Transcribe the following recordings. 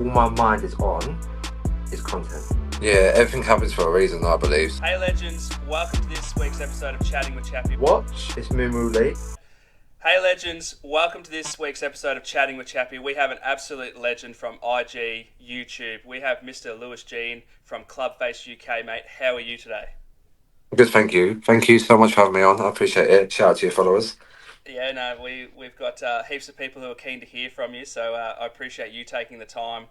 all my mind is on is content. Yeah, everything happens for a reason, I believe. Hey legends, welcome to this week's episode of Chatting with Chappy. Watch, it's Moo Lee. Hey legends, welcome to this week's episode of Chatting with Chappy. We have an absolute legend from IG, YouTube. We have Mr. Lewis Jean from Clubface UK, mate. How are you today? Good, thank you. Thank you so much for having me on. I appreciate it. Shout out to your followers. Yeah, no, we've got heaps of people who are keen to hear from you, so I appreciate you taking the time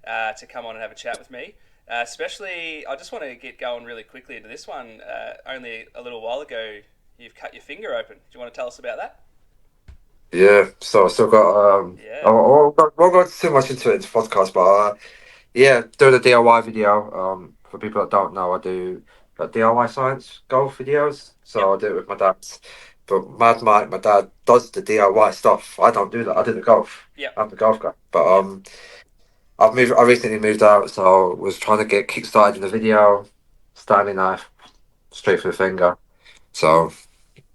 to come on and have a chat with me. Especially, I just want to get going really quickly into this one. Only a little while ago, you've cut your finger open. Do you want to tell us about that? Yeah, so I still got Yeah. I won't go too much into it in this podcast, but yeah, doing a DIY video. For people that don't know, I do DIY science golf videos. So Yep. I do it with my dad. But Mad Mike, my dad, does the DIY stuff. I don't do that. I do the golf. Yep. I'm the golf guy. But Yep. I recently moved out, so was trying to get kick-started in the video. Stanley knife, straight for the finger. So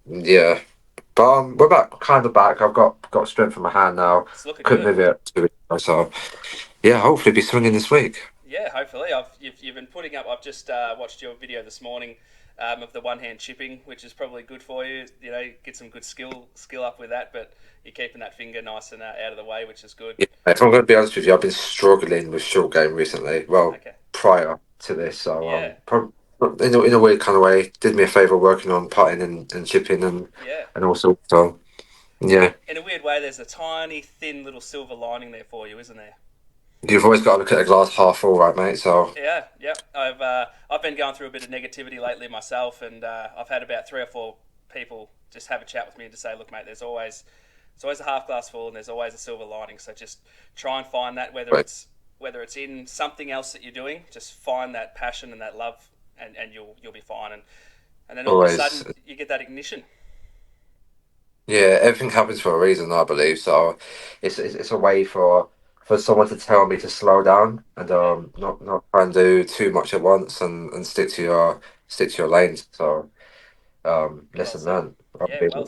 yeah, but we're back, kind of back. I've got strength in my hand now. It's looking Couldn't good. move it 2 weeks ago, so yeah, hopefully be swinging this week. Yeah, hopefully. You've been putting up. I've just watched your video this morning of the one-hand chipping, which is probably good for you. You know, get some good skill up with that. But you're keeping that finger nice and out of the way, which is good. Yeah, if I'm going to be honest with you, I've been struggling with short game recently. Well, Okay. prior to this, so Yeah. in a weird kind of way, did me a favour working on putting and chipping Yeah. and also so yeah. In a weird way, there's a tiny, thin little silver lining there for you, isn't there? You've always got to look at the glass half full, right, mate? So Yeah. Yep. I've been going through a bit of negativity lately myself, and I've had about 3 or 4 people just have a chat with me and just say, look, mate, it's always a half glass full, and there's always a silver lining. So just try and find that, whether it's in something else that you're doing, just find that passion and that love, and you'll be fine. And then all of a always. sudden you get that ignition. Yeah, everything happens for a reason, I believe. So it's a way for someone to tell me to slow down and not try and do too much at once and stick to your lanes. So Well listen, said. man, Yeah, well I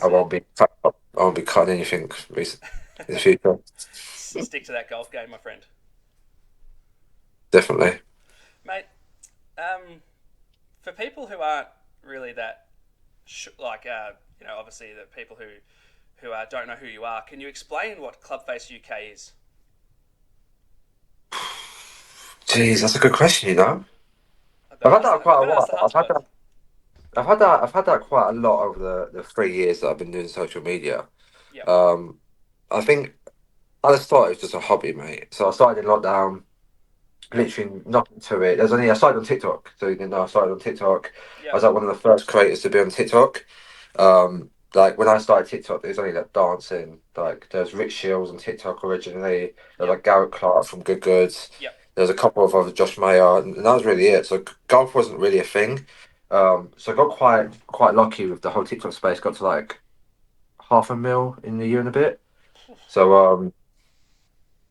said. won't be cutting anything in the future. Stick to that golf game, my friend. Definitely. Mate, for people who aren't really that, obviously the people who don't know who you are, can you explain what Clubface UK is? Jeez, that's a good question. I've I've got had to ask that the, I've quite a got to ask while. the hard stuff. I've had that quite a lot over the 3 years that I've been doing social media. Yep. I think at the start it was just a hobby, mate. So I started in lockdown, literally nothing to it. I started on TikTok, so you didn't know I started on TikTok. I was Yep. like one of the first creators to be on TikTok. Like when I started TikTok, there was only like dancing. Like there's Rich Shields on TikTok originally. There was Yep. like Garrett Clark from Good Goods. Yep. There was a couple of other Josh Mayer, and that was really it. So golf wasn't really a thing. So I got quite lucky with the whole TikTok space. Got to like 500,000 in a year and a bit. So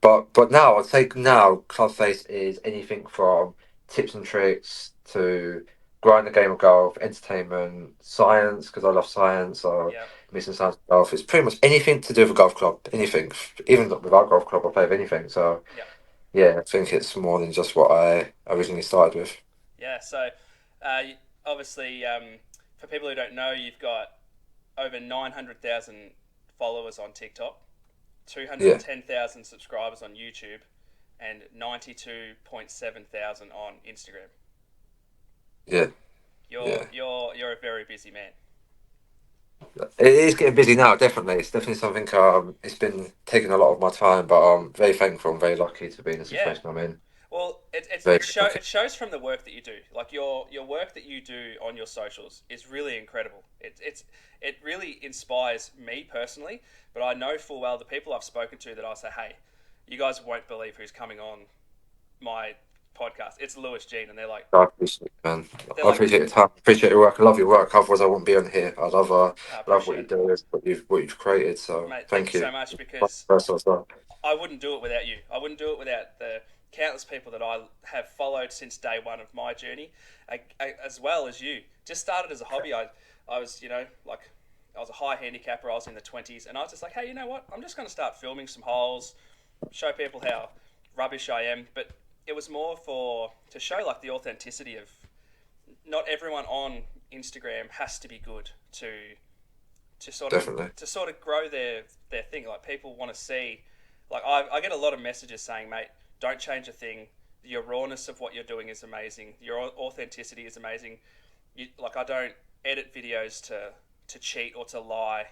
but now I'd say now Clubface is anything from tips and tricks to growing the game of golf, entertainment, science because I love science. So Yep. missing science golf. It's pretty much anything to do with a golf club. Anything, even without golf club, I play with anything. So Yep. yeah, I think it's more than just what I originally started with. Yeah. So, obviously, for people who don't know, you've got over 900,000 followers on TikTok, Yeah, 210,000 subscribers on YouTube, and 92.7 thousand on Instagram. yeah, You're yeah. you're a very busy man. It is getting busy now. Definitely, it's definitely something. It's been taking a lot of my time, but I'm very thankful and very lucky to be in the Yeah. situation I'm in. Well, Very lucky. it shows from the work that you do. Like your work that you do on your socials is really incredible. It really inspires me personally. But I know full well the people I've spoken to that I say, hey, you guys won't believe who's coming on my podcast. It's Lewis Jean, and I appreciate it, man. they're I like, appreciate your time. Appreciate your work. I love your work. Otherwise, I wouldn't be on here. I love what appreciate you it, do, what you've created. So mate. Thank you thank so you. much because First of all, I wouldn't do it without you. I wouldn't do it without the countless people that I have followed since day one of my journey, as well as you. Just started as a hobby. I was, I was a high handicapper. I was in the 20s, and I was just like, hey, you know what? I'm just going to start filming some holes, show people how rubbish I am, but it was more for to show like the authenticity of not everyone on Instagram has to be good to sort of Definitely. grow their thing. Like people want to see, like I get a lot of messages saying, mate, don't change a thing. Your rawness of what you're doing is amazing. Your authenticity is amazing. Like I don't edit videos to cheat or to lie.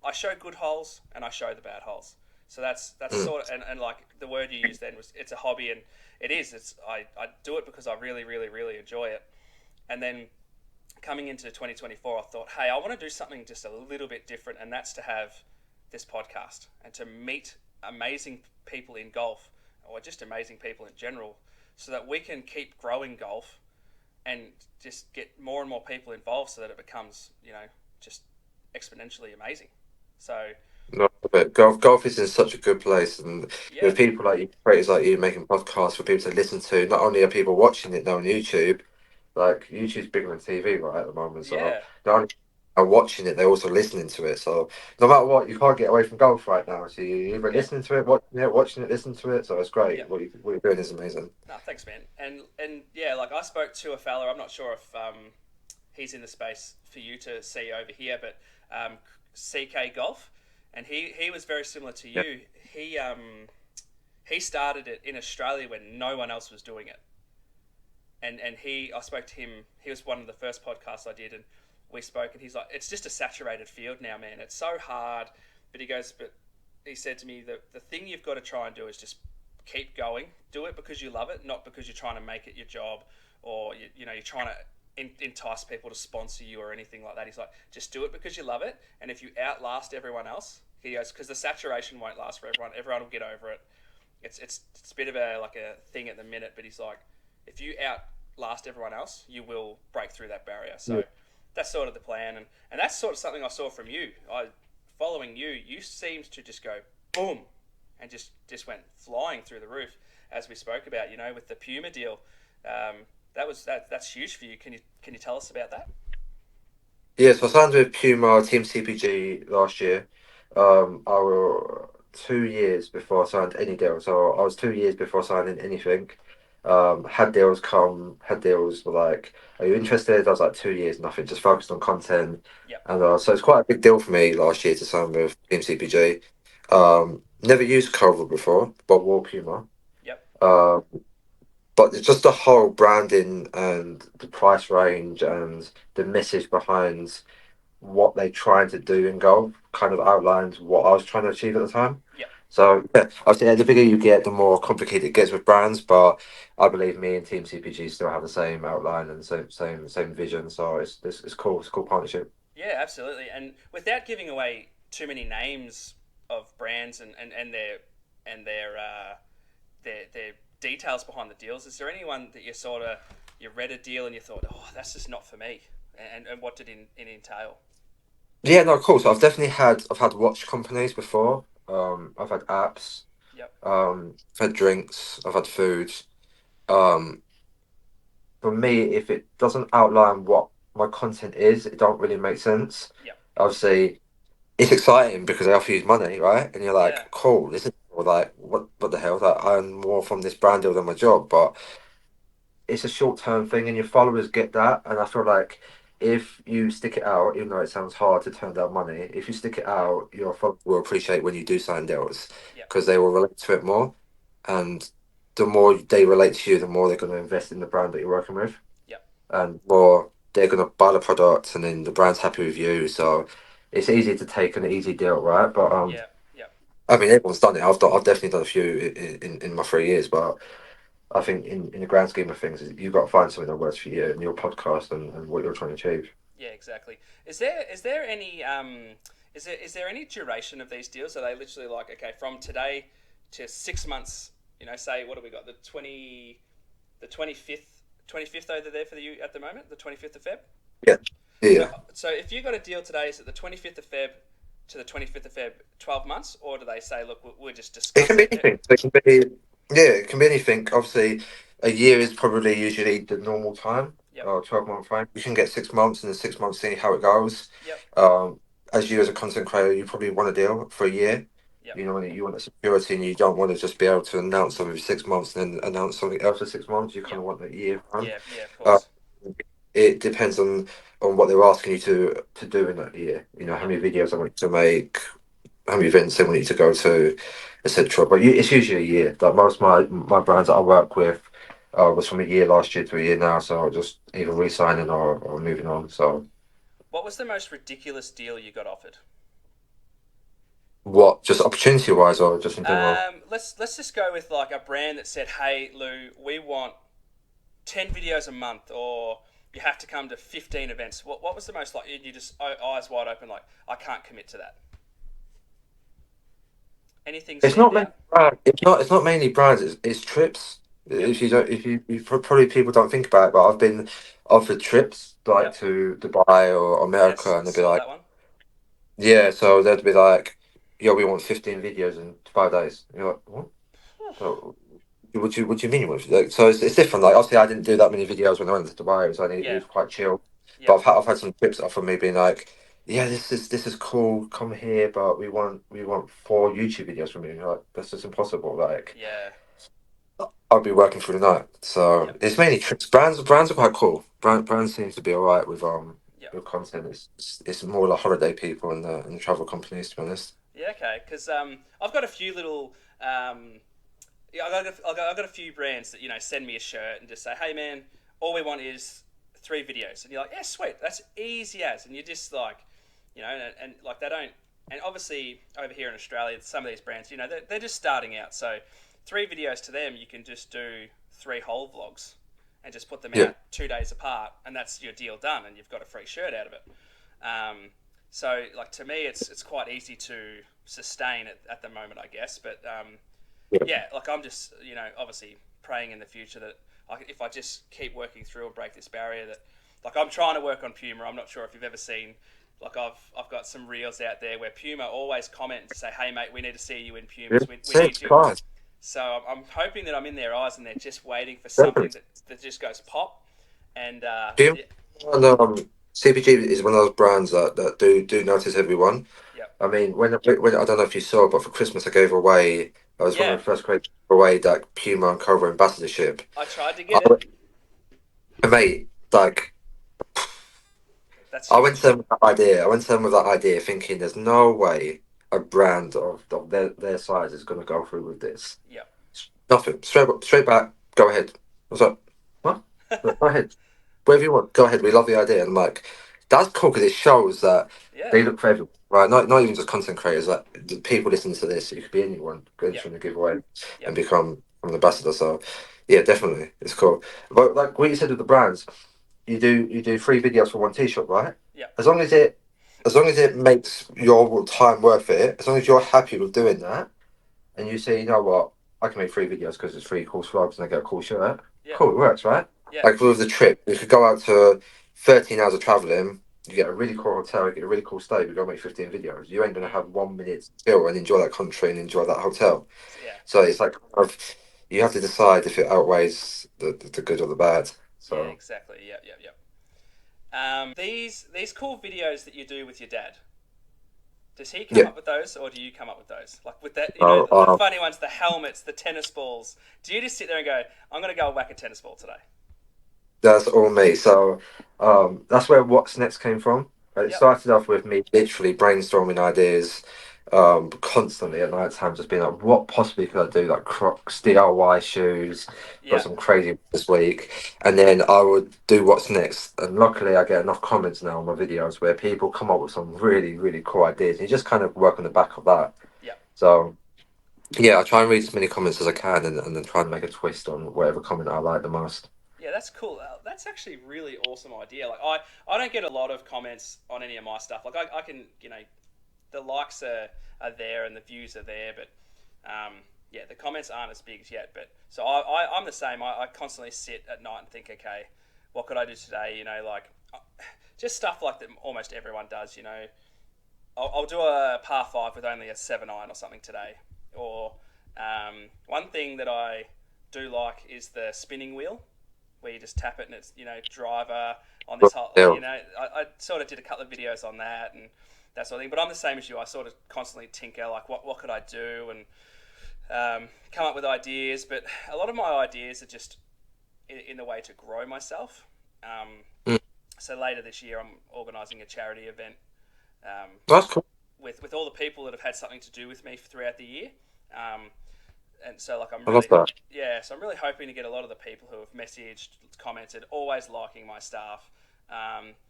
I show good holes and I show the bad holes. So that's Mm. sort of and like the word you used then was it's a hobby, and it is. I do it because I really really really enjoy it. And then coming into 2024, I thought, hey, I want to do something just a little bit different, and that's to have this podcast and to meet amazing people in golf, or just amazing people in general, so that we can keep growing golf and just get more and more people involved, so that it becomes, just exponentially amazing. So No, but golf is in such a good place, and yeah, with people like you, creators like you, making podcasts for people to listen to. Not only are people watching it now on YouTube, like YouTube's bigger than TV right at the moment. So yeah, not only are watching it, they're also listening to it. So no matter what, you can't get away from golf right now. So you're either yeah, listening to it, watching it, listening to it. So it's yeah. great. What you're doing is amazing. No, thanks, man. And yeah, like I spoke to a fella. I'm not sure if he's in the space for you to see over here, but CK Golf, and he was very similar to Yeah. you. He started it in Australia when no one else was doing it, and I spoke to him. He was one of the first podcasts I did, and we spoke, and he's like, it's just a saturated field now, man. It's so hard, but he said to me that the thing you've got to try and do is just keep going. Do it because you love it, not because you're trying to make it your job, or you're trying to entice people to sponsor you or anything like that. He's like, just do it because you love it, and if you outlast everyone else, he goes, because the saturation won't last for everyone. Everyone will get over it. It's a bit of a thing at the minute, but he's like, if you outlast everyone else, you will break through that barrier. So that's sort of the plan, and that's sort of something I saw from you. Following you, you seemed to just go boom, and just went flying through the roof, as we spoke about. With the Puma deal, that's huge for you. Can you tell us about that? Yeah, so I signed with Puma Team CPG last year. I was 2 years before I signed any deal. So I was 2 years before signing anything. Had deals were like, are you interested? I was like 2 years, nothing, just focused on content. Yep, And so it's quite a big deal for me last year to sign with Team CPG. Never used Cobra before, but wore Puma. yep, Um, but it's just the whole branding and the price range and the message behind what they're trying to do in golf kind of outlines what I was trying to achieve at the time. yep. So yeah, obviously the bigger you get, the more complicated it gets with brands. But I believe me and Team CPG still have the same outline and same vision. So it's cool. It's a cool partnership. Yeah, absolutely. And without giving away too many names of brands and their details behind the deals, is there anyone that you read a deal and you thought, oh, that's just not for me, and what did it entail? Yeah, no, cool. So I've had watch companies before. I've had apps. Yep, I've had drinks. I've had foods. Um, for me, if it doesn't outline what my content is, it don't really make sense. yep, Obviously, it's exciting because they offer you money, right? And you're yeah, like, cool, this is or like what the hell? Like, I earn more from this brand deal than my job, but it's a short term thing, and your followers get that. And I feel like if you stick it out, even though it sounds hard to turn down money, if you stick it out, your followers will appreciate when you do sign deals yep, because they will relate to it more. And the more they relate to you, the more they're going to invest in the brand that you're working with, yep, and more they're going to buy the product, and then the brand's happy with you. So it's easy to take an easy deal, right? But yep, yep. I mean, everyone's done it. I've definitely done a few in my 3 years, but I think in the grand scheme of things, you've got to find something that works for you and your podcast and what you're trying to achieve. Yeah, exactly. Is there any is there any duration of these deals? Are they literally like, okay, from today to 6 months? Say, what have we got? The 25th over there for you at the moment, the 25th of Feb. Yeah, So yeah. so if you got a deal today, is it the 25th of Feb to the 25th of Feb, 12 months, or do they say, look, we'll just It can discuss be it? anything. It can be it can be anything. Obviously, a year is probably usually the normal time, Yep, or 12-month frame. You can get 6 months, and in 6 months, see how it goes. yep, Um, as you as a content creator, you probably want a deal for a year. Yep. You know, you want the security, and you don't want to just be able to announce something for 6 months and then announce something else for 6 months. You kind Yep. of want the year round. Yeah. Yeah. Of Uh, course. it depends on what they're asking you to do in that year. You know, how Yep. many videos I want you to make, how many events they want you to go to, etc. But it's usually a year. Like most of my brands that I work with was from a year last year to a year now, so I'll just either re-signing or moving on. So What was the most ridiculous deal you got offered? what, just opportunity wise or just in general? Let's just go with like a brand that said, "Hey, Lou, we want 10 videos a month, or you have to come to 15 events." What was the most like? You just eyes wide open, like I can't commit to that. Anything It's stand not mainly out? brand. It's not mainly brands. It's trips. Yep. If you don't, if you probably people don't think about it, but I've been offered trips like Yep. to Dubai or America, Yes. and they'd be Saw like, that one. yeah. So they'd be like, yo, we want 15 videos in 5 days. And you're like, what? So, what do you mean? Like, so it's different. Like obviously, I didn't do that many videos when I went to Dubai. It Yeah. was quite chill. But Yep. I've had some trips offered me being like, yeah, this is cool. Come here, but we want 4 YouTube videos from you. You're like, that's just impossible. Like Yeah. I'll be working through the night. So Yep. it's mainly trips. Brands are quite cool. Brands seems to be alright Yep. with content. It's more like holiday people and the travel companies, to be honest. Yeah. Okay. Because I've got a few little yeah, I got a few brands that send me a shirt and just say, "Hey man, all we want is 3 videos," and you're like, "Yeah, sweet, that's easy as," and you're just like, and like they don't, and obviously over here in Australia, some of these brands, they're just starting out, so 3 videos to them, you can just do 3 whole vlogs and just put them Yeah. out 2 days apart, and that's your deal done, and you've got a free shirt out of it. So like to me, it's quite easy to sustain at the moment, I guess, but Yeah. yeah, like I'm just obviously praying in the future that if I just keep working through and break this barrier, that like I'm trying to work on Puma. I'm not sure if you've ever seen, like I've got some reels out there where Puma always comment and say, "Hey mate, we need to see you in Yeah. Pumas. We need Six you." cars. So I'm hoping that I'm in their eyes and they're just waiting for something Definitely. that just goes pop. And Puma yeah, and CPG is one of those brands that do notice everyone. yep, I mean, when I don't know if you saw, but for Christmas I gave away. I was one of yeah, the first creators to give away that Puma and Cobra ambassadorship. I tried to I get it. mate, like That's I went to huge. them with that idea. I went to them with that idea, thinking there's no way a brand of their size is going to go through with this. Yep. Nothing. Straight back. Go ahead. I was like, what? Go ahead. Whatever you want. Go ahead. We love the idea. And I'm like, that's cool because it shows that Yeah. they look for everyone, right? Not even just content creators. Like the people listening to this, you could be anyone going Yep. through the giveaway and Yep. become an ambassador. So, yeah, definitely, it's cool. But like what you said with the brands, you do 3 videos for one t-shirt, right? Yep. As long as it makes your time worth it, as long as you're happy with doing that, and you say, you know what, I can make 3 videos because it's 3 cool slugs and I get a cool shirt. Yep. Cool, it works, right? Yep. Like with the trip, you could go out to 13 hours of traveling. You get a really cool hotel, you get a really cool stay. You go make 15 videos. You ain't gonna Mm. have 1 minute to chill and enjoy that country and enjoy that hotel. So, yeah. So it's like you have to decide if it outweighs the good or the bad. Yeah. So Exactly. Yep. Yep. Yep. These cool videos that you do with your dad. Does he come yeah, up with those, or do you come up with those? Like with that, uh, the uh, funny ones, the helmets, the tennis balls. Do you just sit there and go, "I'm going to go whack a tennis ball today"? that's all me. So that's where What's Next came from. It Yep. started off with me literally brainstorming ideas constantly at night time, just being like, what possibly could I do? Like Crocs, DIY shoes, got Yeah. some crazy this week. And then I would do What's Next. And luckily, I get enough comments now on my videos where people come up with some really, really cool ideas. And you just kind of work on the back of that. Yep. So, yeah, I try and read as many comments as I can and then try and make a twist on whatever comment I like the most. Yeah, that's cool. That's actually a really awesome idea. Like I don't get a lot of comments on any of my stuff. Like I can, the likes are there and the views are there, but yeah, the comments aren't as big as yet. But so I'm the same. I constantly sit at night and think, okay, what could I do today? Like just stuff like that almost everyone does. I'll do a par 5 with only a 7 iron or something today. Or one thing that I do like is the spinning wheel, where you just tap it and it's driver on this whole. Yeah. I sort of did a couple of videos on that, and that sort of thing. But I'm the same as you. I sort of constantly tinker, like what could I do, and come up with ideas. But a lot of my ideas are just in the way to grow myself. Mm. So later this year, I'm organising a charity event um, That's cool. with all the people that have had something to do with me throughout the year. Um, and so like I love that. so I'm really hoping to get a lot of the people who have messaged, commented, always liking my stuff.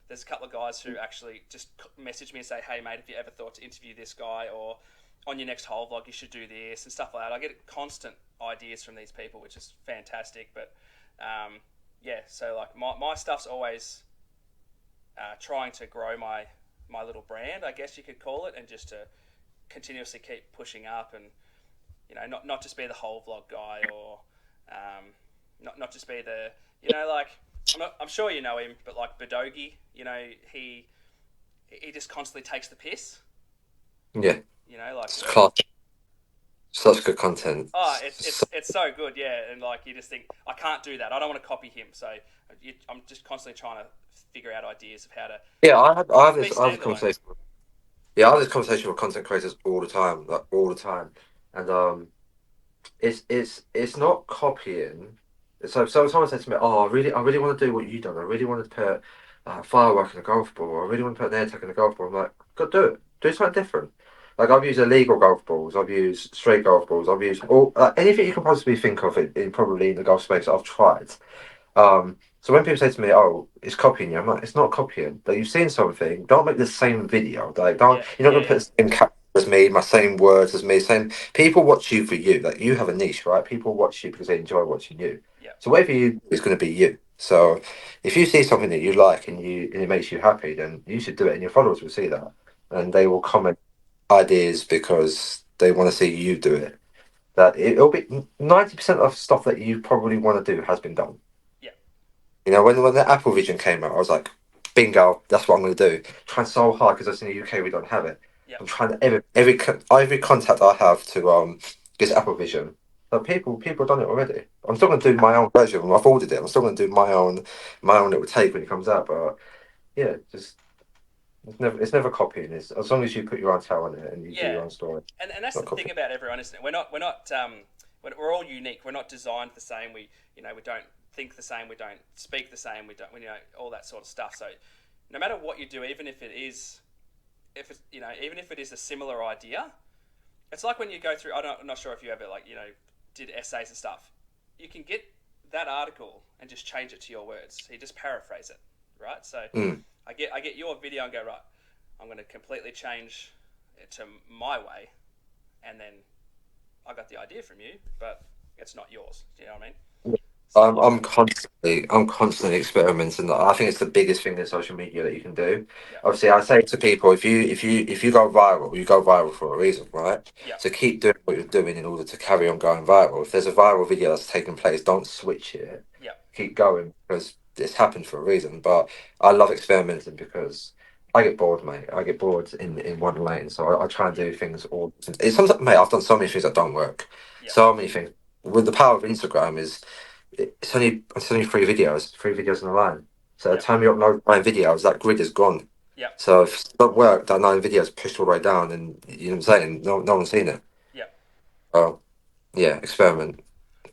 There's a couple of guys who actually just message me and say, hey mate, have you ever thought to interview this guy, or on your next whole vlog you should do this and stuff like that. I get constant ideas from these people, which is fantastic. But so like my stuff's always trying to grow my little brand, I guess you could call it, and just to continuously keep pushing up, and not just be the whole vlog guy, or not just be the like I'm sure you know him, but like Badogi, he just constantly takes the piss. Yeah, Like it's class. Such good content. oh, it's so good, yeah. And like you just think I can't do that. I don't want to copy him, so I'm just constantly trying to figure out ideas of how to Yeah, I have be this standalone. conversation. Yeah, I have this conversation with content creators all the time, like all the time, and it's not copying. So someone said to me, "Oh, I really want to do what you done. I really want to put firework in a golf ball. Or I really want to put an air tag in a golf ball." I'm like, "Go do it. Do something different." Like I've used illegal golf balls. I've used straight golf balls. I've used all anything you can possibly think of probably in the golf space. I've tried. So when people say to me, "Oh, it's copying you," I'm like, "It's not copying. Like you've seen something. Don't make the same video. Like don't Yeah, you're not yeah, gonna put the same caption as me, my same words as me. Same people watch you for you. Like you have a niche, right? People watch you because they enjoy watching you. yeah, So whatever you do is going to be you. So if you see something that you like and it makes you happy, then you should do it, and your followers will see that, and they will comment ideas because they want to see you do it. It'll be 90% of stuff that you probably want to do has been done. yeah, You know, when the Apple Vision came out, I was like, bingo, that's what I'm going to do. Trying so hard because in the UK we don't have it. yeah, I'm trying every contact I have to get Apple Vision. But people have done it already. I'm still going to do my own version. I've ordered it. I'm still going to do my own little take when it comes out. But yeah, just it's never copying. It's as long as you put your own tail on it and you do yeah. your own story. And that's Not the thing copying. about everyone, isn't it? We're all unique. We're not designed the same. We don't think the same. We don't speak the same. We don't all that sort of stuff. So no matter what you do, even if it is even if it is a similar idea, it's like when you go through. I'm not sure if you ever did essays and stuff. You can get that article and just change it to your words. So you just paraphrase it, right? So Mm. I get your video and go, right, I'm going to completely change it to my way, and then I got the idea from you, but it's not yours. Do you know what I mean? Stuff like that. I'm constantly experimenting. I think it's the biggest thing in social media that you can do. Yeah, Obviously, I say to people, if you go viral, you go viral for a reason, right? yeah, So keep doing what you're doing in order to carry on going viral. If there's a viral video that's taking place, don't switch it. yeah, Keep going because it's happened for a reason. But I love experimenting because I get bored, mate. I get bored in one lane, so I try and yeah, do things all. It's sometimes, mate. I've done so many things that don't work. yeah, So many things. With the power of Instagram is it's only three videos in a line. So the yeah, time you upload 9 videos, that grid is gone. yeah, So if it doesn't work, that 9 videos pushed all the way down, and you know what I'm saying? No one's seen it. yeah. Oh yeah, experiment.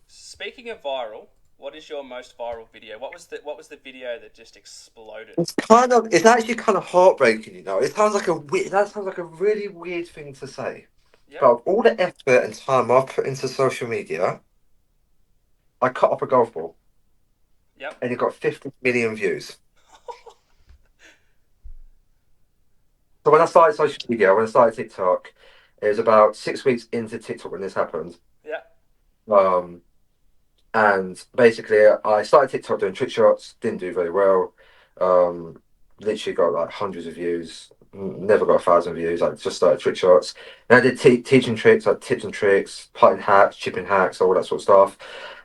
Speaking of viral, what is your most viral video? What was the video that just exploded? It's actually kind of heartbreaking, you know. That sounds like a really weird thing to say. Yep, But of all the effort and time I've put into social media, I cut up a golf ball yep, and it got 50 million views. So when I started social media, when I started TikTok, it was about 6 weeks into TikTok when this happened. yeah, Um, and basically, I started TikTok doing trick shots, didn't do very well. Um, Literally got like hundreds of views, never got 1,000 views. I just started trick shots. And I did teaching tricks, like tips and tricks, putting hacks, chipping hacks, all that sort of stuff.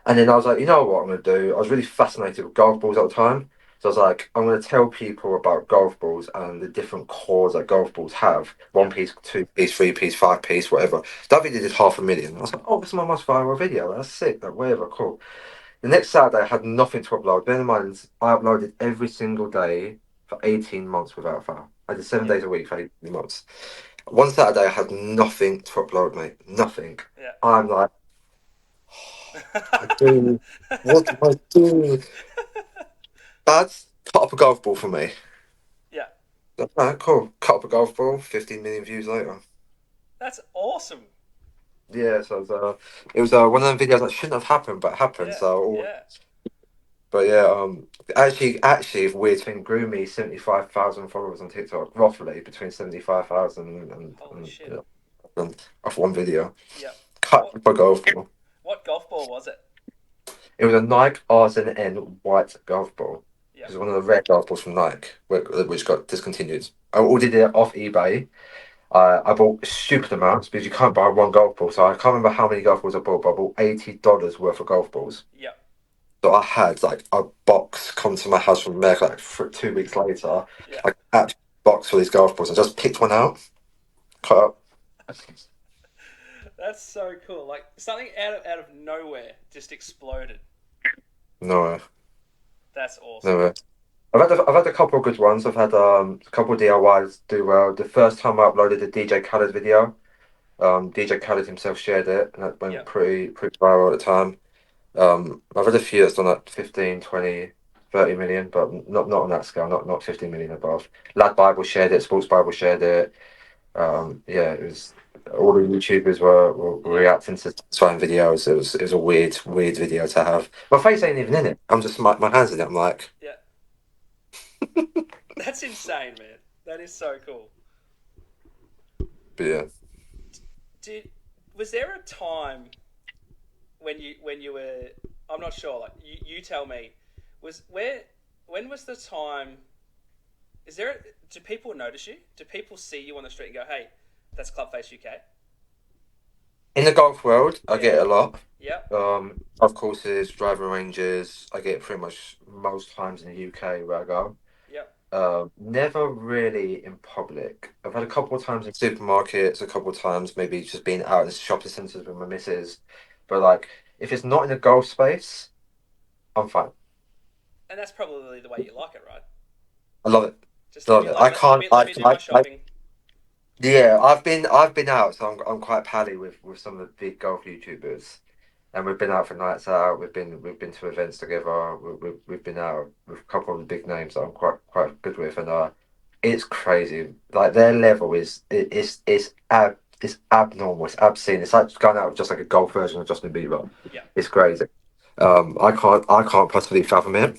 And then I was like, you know what I'm going to do? I was really fascinated with golf balls at the time. So I was like, I'm going to tell people about golf balls and the different cores that golf balls have. One yep, piece, 2 piece, 3 piece, 5 piece, whatever. That video did 500,000. I was like, oh, this is my most viral video. That's sick. Like, whatever, cool. The next Saturday, I had nothing to upload. Bear in mind, I uploaded every single day for 18 months without fail. I did 7 days a week for 18 months. One Saturday, I had nothing to upload, mate. Nothing. Yeah. I'm like, dude, what do I do? That's cut up a golf ball for me. Yeah. Alright, cool. Cut up a golf ball. 15 million views later. That's awesome. Yeah, so it was one of them videos that shouldn't have happened, but happened. Yeah. So, Yeah. but yeah, actually, a weird thing grew me 75,000 followers on TikTok, roughly between 75,000 Holy shit. you know, off one video. Yeah. Cut What up a golf ball. what golf ball was it? It was a Nike RZN white golf ball. Yeah. It was one of the red golf balls from Nike, which got discontinued. I ordered it off eBay. I bought stupid amounts because you can't buy one golf ball. So I can't remember how many golf balls I bought, but I bought $80 worth of golf balls. Yeah. So I had like a box come to my house from America like 2 weeks later, Yeah. like actual box for these golf balls. I just picked one out, cut up. That's so cool. Like something out of nowhere just exploded. No, That's awesome. no. I've had a couple of good ones. I've had a couple of DIYs do well. The first time I uploaded the DJ Khaled video, DJ Khaled himself shared it, and that went Yeah. pretty viral at the time. I've had a few that's done like 15, 20, 30 million, but not on that scale, not 15 million above. Lad Bible shared it, Sports Bible shared it. Yeah, it was all the YouTubers were reacting to satisfying videos. It was a weird video to have. My face ain't even in it. I'm just my hands in it. I'm like, Yeah. That's insane, man. That is so cool. but yeah. Was there a time when you were, I'm not sure, like you tell me, when was the time, do people notice you? Do people see you on the street and go, hey, that's Clubface UK? In the golf world, I Yeah. get it a lot. Yeah. Golf courses, driving ranges. I get it pretty much most times in the UK where I go. Yeah. Never really in public. I've had a couple of times in supermarkets, a couple of times maybe just being out in the shopping centres with my missus. But like, if it's not in the golf space, I'm fine. And that's probably the way you like it, right? I love it. Just Love it. I can't. let me do my shopping. Yeah, I've been out, so I'm quite pally with some of the big golf YouTubers, and we've been out for nights out. We've been to events together. We've been out with a couple of the big names that I'm quite good with, and it's crazy. Like their level it's abnormal. It's obscene. It's like going out with just like a golf version of Justin Bieber. Yeah. It's crazy. I can't possibly fathom it.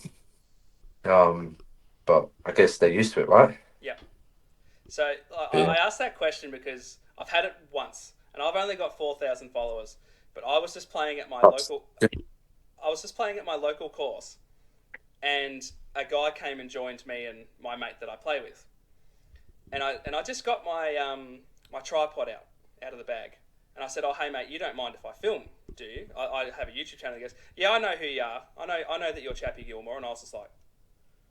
But I guess they're used to it, right? Yeah. So Yeah. I asked that question because I've had it once, and I've only got 4,000 followers. But I was just playing at my local. I was just playing at my local course, and a guy came and joined me and my mate that I play with, and I just got my my tripod out of the bag, and I said, "Oh, hey mate, you don't mind if I film, do you? I have a YouTube channel." He goes, "Yeah, I know who you are. I know that you're Chappy.Gilmore," and I was just like,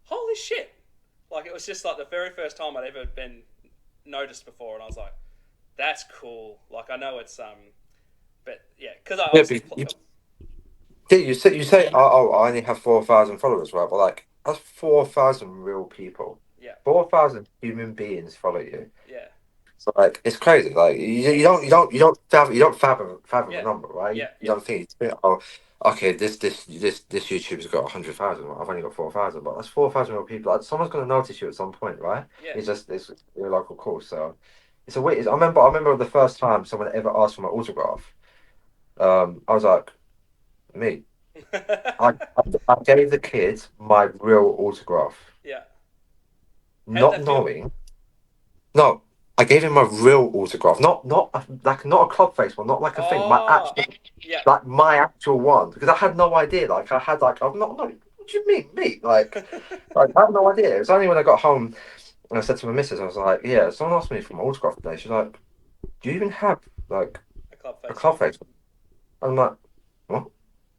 "Holy shit!" Like it was just like the very first time I'd ever been noticed before, and I was like, "That's cool." Like I know it's but yeah, because I Yeah, obviously you say I only have 4,000 followers, right? But like that's 4,000 real people. yeah 4,000 human beings follow you. yeah So like it's crazy. Like you don't fathom a yeah number, right? yeah You yeah don't think, oh, okay, this YouTuber's got 100,000. I've only got 4,000, but that's 4,000 real people. Like, someone's gonna notice you at some point, right? yeah It's your local course, so it's a weird. I remember the first time someone ever asked for my autograph. I was like, me. I gave the kid my real autograph, yeah. How did not that feel? knowing. No, I gave him my real autograph, not a club face one, not like a thing. Oh yeah My actual one, because I had no idea. Like I had like I'm not no. What do you mean me? Like I had no idea. It was only when I got home and I said to my missus, I was like, yeah, someone asked me for my autograph today. She's like, do you even have like a club a face club face? I'm like, what?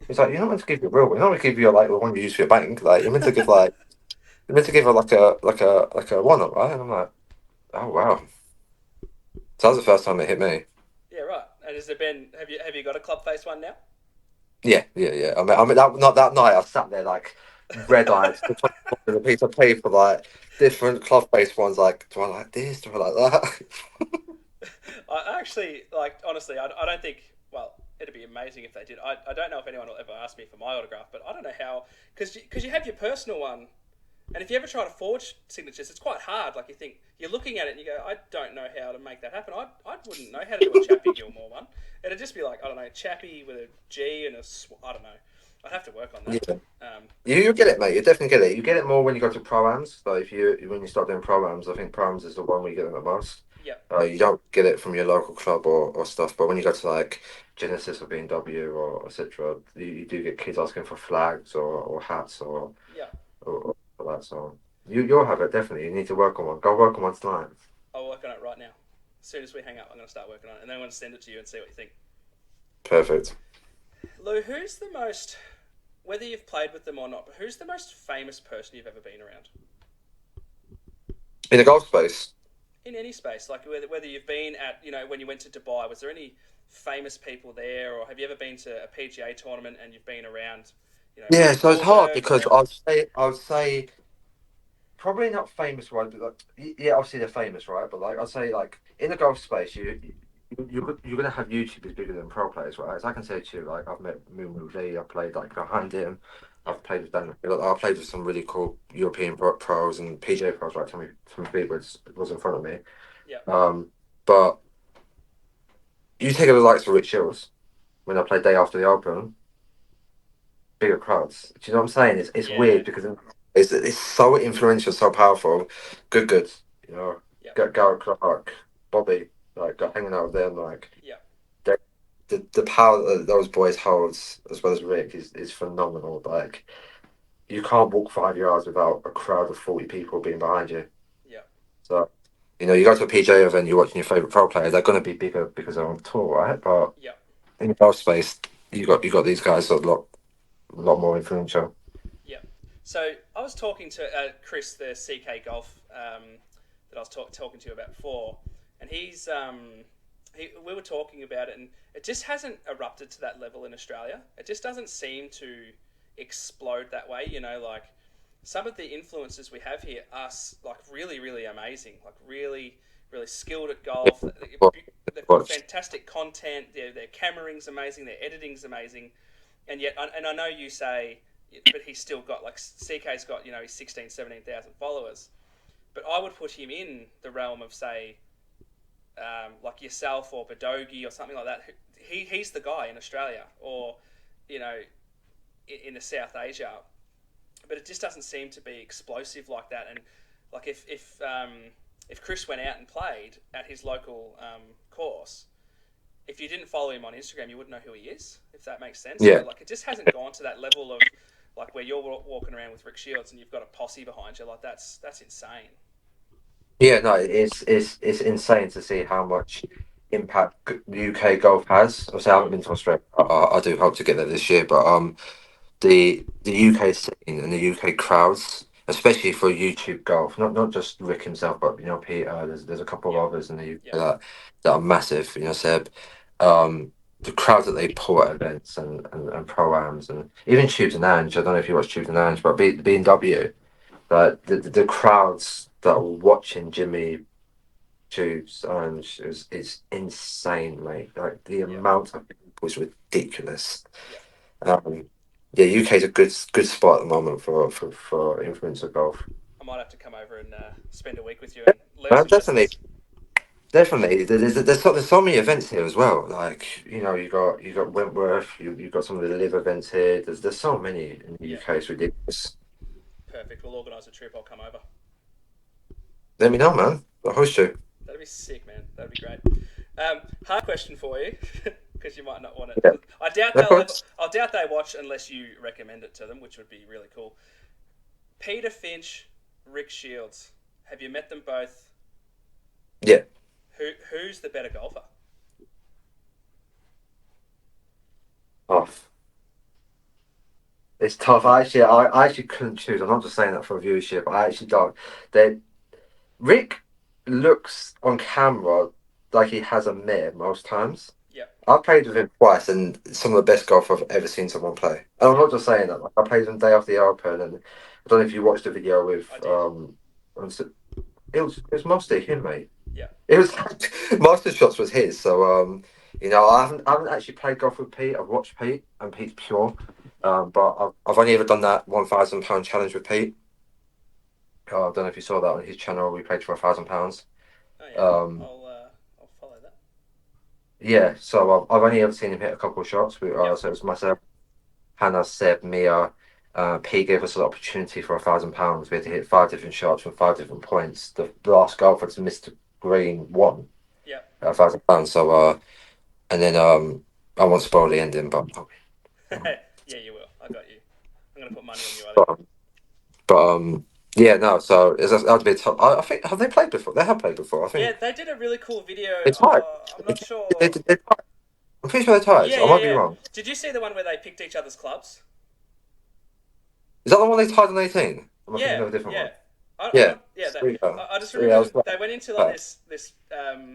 He's like, you're not meant to give your real one. You're not meant to give you like the one you use for your bank. Like you're meant to give her like a one up, right? And I'm like, oh wow. So that was the first time it hit me. Yeah, right. And has there been? Have you got a club face one now? Yeah. I mean, that not that night. I sat there like red eyed, with a piece of paper, like different Clubface ones. Like, do I like this? Do I like that? I actually like honestly. I don't think. Well, it'd be amazing if they did. I don't know if anyone will ever ask me for my autograph, but I don't know how because you have your personal one, and if you ever try to forge signatures, it's quite hard. Like you think you're looking at it and you go, I don't know how to make that happen. I wouldn't know how to do a Chappy.Gilmore one. It'd just be like I don't know Chappy with a G and a I don't know. I'd have to work on that. Yeah. Um, You get it, mate. You definitely get it. You get it more when you go to pro-ams. Like if you when you start doing pro-ams, I think pro-ams is the one where you get it the most. yeah, You don't get it from your local club or stuff, but when you go to like Genesis or B&W or etc., you do get kids asking for flags or hats yeah. or that. So you'll have it definitely. You need to work on one. Go work on one tonight. I'll work on it right now. As soon as we hang up, I'm going to start working on it, and then I'm going to send it to you and see what you think. Perfect. Lou, who's the most, whether you've played with them or not, but who's the most famous person you've ever been around? In the golf space. In any space, like whether you've been at, when you went to Dubai, was there any famous people there, or have you ever been to a PGA tournament and you've been around, Yeah, Ricky so it's hard Wahlberg because or, I'd say probably not famous, right? But like, yeah, obviously they're famous, right? But like I'd say, like in the golf space, you're gonna have YouTubers bigger than pro players, right? So I can say to you, like I've met Moo Lee, I've played like behind him, yeah, I've played with Dan, I've played with some really cool European pros and PGA pros, right? Tommy Fleetwood was in front of me. yeah, But you take the likes of Rich Shields when I played day after the Open, bigger crowds. Do you know what I'm saying? It's yeah, weird because it's so influential, so powerful. Good. You know, yeah, Garrett Clark, Bobby, like got hanging out with them, like yeah, they- the power that those boys hold, as well as Rick, is phenomenal. Like you can't walk 5 yards without a crowd of 40 people being behind you. yeah, So. You go to a PGA event, you're watching your favorite pro player. They're going to be bigger because they're on tour, right? But yeah. in the golf space, you got these guys that are a lot more influential. Yeah. So I was talking to Chris, the CK Golf that I was talking to you about before, and we were talking about it, and it just hasn't erupted to that level in Australia. It just doesn't seem to explode that way. Like some of the influences we have here are like really, really amazing. Like really, really skilled at golf. But, They've got but fantastic content. Their cameraing's amazing. Their editing's amazing, and yet, and I know you say but he's still got like CK's got his 16, 17,000 followers. But I would put him in the realm of say like yourself or Badogi or something like that. He's the guy in Australia or you know in the South Asia. But it just doesn't seem to be explosive like that. And like if Chris went out and played at his local course, if you didn't follow him on Instagram, you wouldn't know who he is. If that makes sense. yeah, So like it just hasn't gone to that level of like where you're walking around with Rick Shields and you've got a posse behind you. Like that's insane. yeah, no, it's insane to see how much impact UK golf has. Obviously, I haven't Mm. been to Australia. I do hope to get there this year, but the UK scene and the UK crowds, especially for YouTube golf, not just Rick himself, but Peter. There's a couple Yep. of others in the UK Yep. that are massive. Seb, the crowds that they pull at events and pro-ams and even Tubes and Ange. I don't know if you watch Tubes and Ange, but B&W, like the crowds that are watching Jimmy Tubes and it's insane, mate. Like the Yep. amount of people is ridiculous. Yep. Um, yeah, UK's a good spot at the moment for influencer golf. I might have to come over and spend a week with you and learn Man, some lessons. definitely. There's so many events here as well. Like you got Wentworth. You got some of the live events here. There's so many in the Yep. UK. It's ridiculous. Perfect. We'll organise a trip. I'll come over. Let me know, man. I'll host you. That'd be sick, man. That'd be great. Hard question for you because you might not want Yeah. it. I doubt Of course. I doubt they watch unless you recommend it to them, which would be really cool. Peter Finch, Rick Shields. Have you met them both? Yeah. Who's the better golfer? Off. It's tough. I actually couldn't choose. I'm not just saying that for viewership. I actually don't. They Rick looks on camera like he has a mirror most times. Yeah, I've played with him twice, and some of the best golf I've ever seen someone play. And I'm not just saying that. Like, I played with him day after the Open, and I don't know if you watched the video with I did. And so it was mostly him, mate. Yeah. It was most of the shots was his. So I haven't actually played golf with Pete. I've watched Pete, and Pete's pure. But I've only ever done that £1,000 challenge with Pete. I don't know if you saw that on his channel. We played for £1,000. Oh yeah. Um, I'll follow that. yeah. So I've only ever seen him hit a couple of shots. Yep. So it was myself, Hannah, Seb, Mia. Pete gave us an opportunity for £1,000. We had to hit 5 different shots from 5 different points. The last golfer to miss the green won Yep. £1,000. So and then I won't spoil the ending, but Yeah, you will. I got you. I'm gonna put money on you, Ali. but yeah, no. So that'd be tough. I think have they played before? They have played before. I Yeah, think they did a really cool video. they tied. I'm not They, sure. they, I'm pretty sure they tied. Yeah, I yeah, might be yeah. wrong. Did you see the one where they picked each other's clubs? Is that the one they tied on 18? Am I thinking Yeah, of a different yeah. one? I'm Yeah. not. Yeah, I just Yeah, I remember was right. they went into like this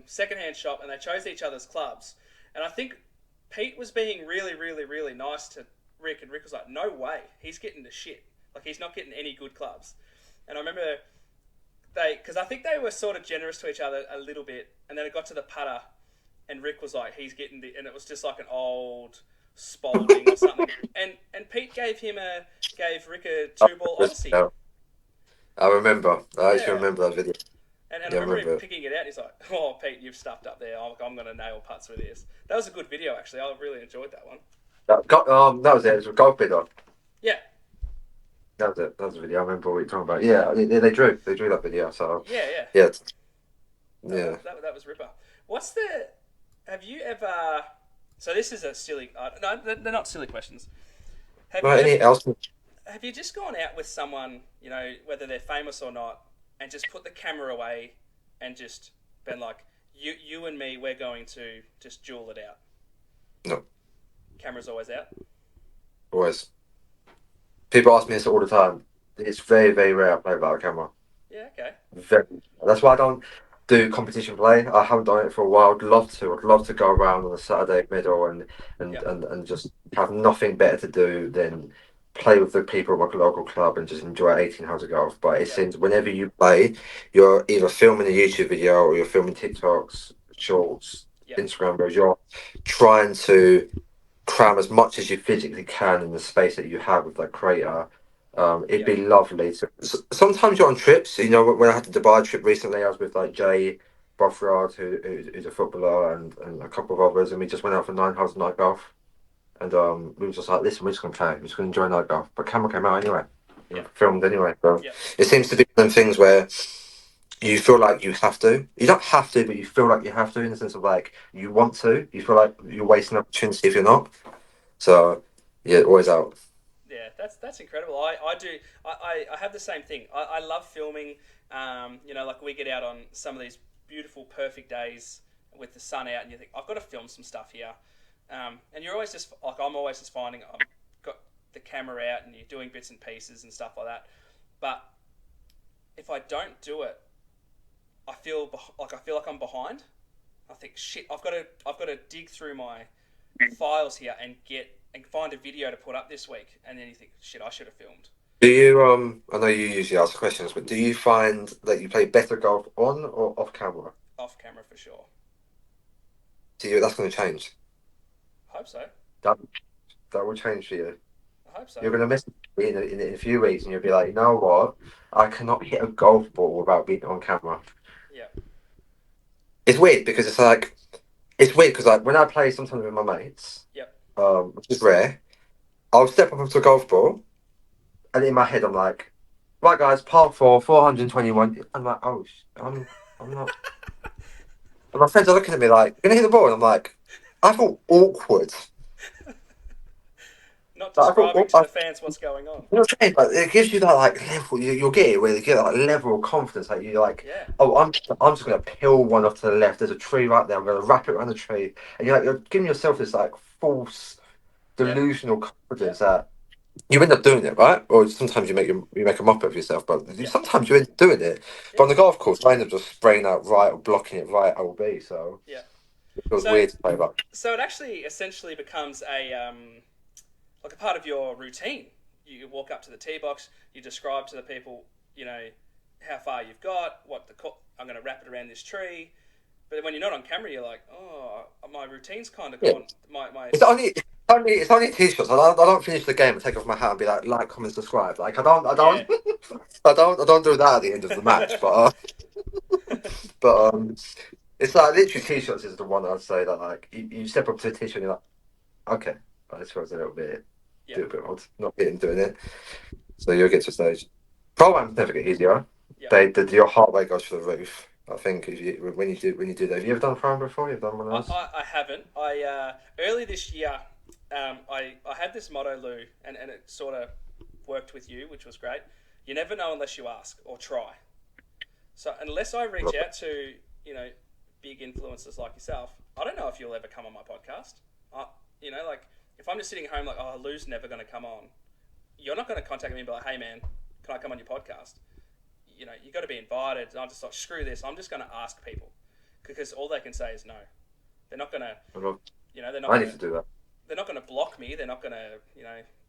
secondhand shop and they chose each other's clubs, and I think Pete was being really, really, really nice to Rick, and Rick was like, "No way, he's getting the shit. Like he's not getting any good clubs." And I remember because I think they were sort of generous to each other a little bit, and then it got to the putter, and Rick was like, "He's getting the," and it was just like an old Spalding or something, and Pete gave Rick a 2-ball Odyssey. Yeah, I remember. I actually Yeah. remember that video. And I Yeah, I remember him remember it. picking it out. And he's like, "Oh, Pete, you've stuffed up there. I'm going to nail putts with this." That was a good video, actually. I really enjoyed that one. That was it. It was a golf bidder. Yeah, That was it. That was the video. I remember what you're talking about. Yeah, they drew. They drew that video. So yeah, yeah. yeah, That, yeah. that was Ripper. What's the? Have you ever? So this is a silly. No, they're not silly questions. Have you Right, any ever, else? have you just gone out with someone, whether they're famous or not, and just put the camera away and just been like, you and me, we're going to just duel it out. No, Camera's always out. always. People ask me this all the time. It's very, very rare I play without a camera. Yeah, okay. Very. That's why I don't do competition play. I haven't done it for a while. I'd love to. I'd love to go around on a Saturday middle Yeah, and just have nothing better to do than play with the people at my local club and just enjoy 18 holes of golf. But it yeah, seems whenever you play, you're either filming a YouTube video or you're filming TikToks, shorts, yeah, Instagram videos. You're trying to cram as much as you physically can in the space that you have with that crater. It'd yeah, be lovely. Sometimes you're on trips. You know, when I had the Dubai trip recently, I was with like Jay Boffrard, who's a footballer, and a couple of others, and we just went out for 9 holes of night golf. And we were just like, listen, we're just gonna play. We're just gonna enjoy night golf. But camera came out anyway, yeah, filmed anyway. So yeah, it seems to be one of them things where you feel like you have to. You don't have to, but you feel like you have to in the sense of like you want to. You feel like you're wasting an opportunity if you're not. So yeah, always out. yeah. That's incredible. I do. I have the same thing. I love filming. Like we get out on some of these beautiful, perfect days with the sun out, and you think I've got to film some stuff here. And you're always just like I'm always just finding I've got the camera out and you're doing bits and pieces and stuff like that. But if I don't do it, I feel like I'm behind. I think shit. I've got to dig through my files here and find a video to put up this week. And then you think shit, I should have filmed. Do you I know you usually ask questions, but do you find that you play better golf on or off camera? Off camera for sure. Do you that's gonna change. I hope so. That that will change for you. I hope so. You're gonna miss it in a few weeks and you'll be like, you know what? I cannot hit a golf ball without being on camera. Yeah. It's weird because it's weird because like when I play sometimes with my mates, Yep. which is rare, I'll step up onto a golf ball and in my head I'm like, right guys, par four, 421. I'm like, I'm not. And my friends are looking at me like, you're gonna hit the ball, and I'm like, I feel awkward. Not Like, I feel, describing to the fans what's going on. you know what I'm saying? Like, it gives you that like level. You'll get it where you get that level of confidence. Like you're like, Yeah. oh, I'm just gonna peel one off to the left. There's a tree right there. I'm gonna wrap it around the tree, and you're giving yourself this like false Yeah. delusional confidence that you end up doing it, right? Or sometimes you make a mop of yourself, but Yeah. sometimes you end up doing it. But on the golf course, I end up just spraying out right or blocking it right OB. So Yeah. it feels So weird to play back. so it actually essentially becomes like a part of your routine. You walk up to the tee box, you describe to the people, how far you've got, I'm going to wrap it around this tree. But when you're not on camera, you're like, oh, my routine's kind of Yeah. gone. My It's only t-shirts. I don't finish the game and take off my hat and be like, comment, subscribe. Like I yeah, don't, I don't do that at the end of the match. But it's like literally t-shirts is the one I'd say that like you step up to a t-shirt and you're like, okay, this feels a little bit, yeah, do a bit odd, not getting doing it. So you'll get to a stage. Pro Am's never get easier. yeah. Your heart rate goes through the roof. I think when you do that, have you ever done Pro Am before? You've done one of those? I haven't. Early this year, I had this motto, Lou, and it sort of worked with you, which was great. You never know unless you ask or try. So unless I reach out to big influencers like yourself, I don't know if you'll ever come on my podcast. Like if I'm just sitting at home like, oh, Lou's never going to come on. You're not going to contact me and be like, hey man, can I come on your podcast? You got to be invited. And I'm just like, screw this. I'm just going to ask people because all they can say is no. They're not going to, they're not I going need to, to do that. they're not going to block me. They're not going to,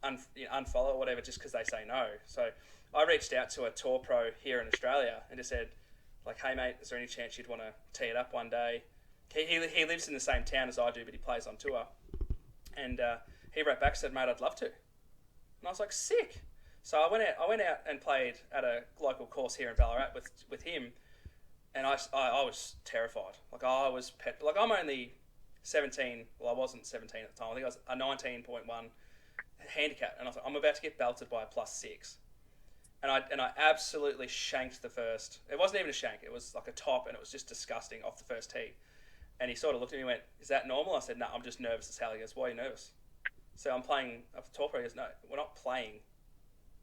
unfollow or whatever just because they say no. So I reached out to a tour pro here in Australia and just said, like, hey mate, is there any chance you'd want to tee it up one day? He lives in the same town as I do, but he plays on tour. And he wrote back and said, mate, I'd love to. And I was like, sick. So I went out and played at a local course here in Ballarat with him, and I was terrified. Like I'm only 17. Well, I wasn't 17 at the time. I think I was a 19.1 handicap, and I thought I'm about to get belted by a +6. And I absolutely shanked the first. It wasn't even a shank. It was like a top, and it was just disgusting off the first tee. And he sort of looked at me and went, "Is that normal?" I said, "No, I'm just nervous as hell." He goes, "Why are you nervous?" So I'm playing up the top. He goes, "No, we're not playing.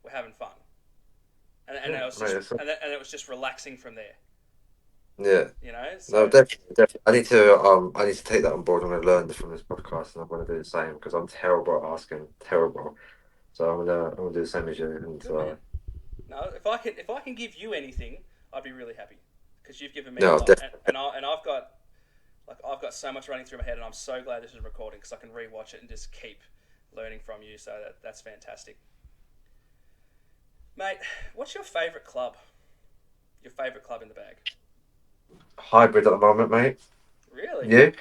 We're having fun." And it was just relaxing from there. Yeah. So No, definitely. I need to take that on board. I'm going to learn from this podcast, and I'm going to do the same because I'm terrible at asking, terrible. So I'm gonna do the same as you. And good man. No, if I can give you anything, I'd be really happy because you've given me a no, lot, definitely. and I've got so much running through my head, and I'm so glad this is recording because I can rewatch it and just keep learning from you. So that's fantastic, mate. What's your favourite club? Your favourite club in the bag? Hybrid at the moment, mate. Really? You?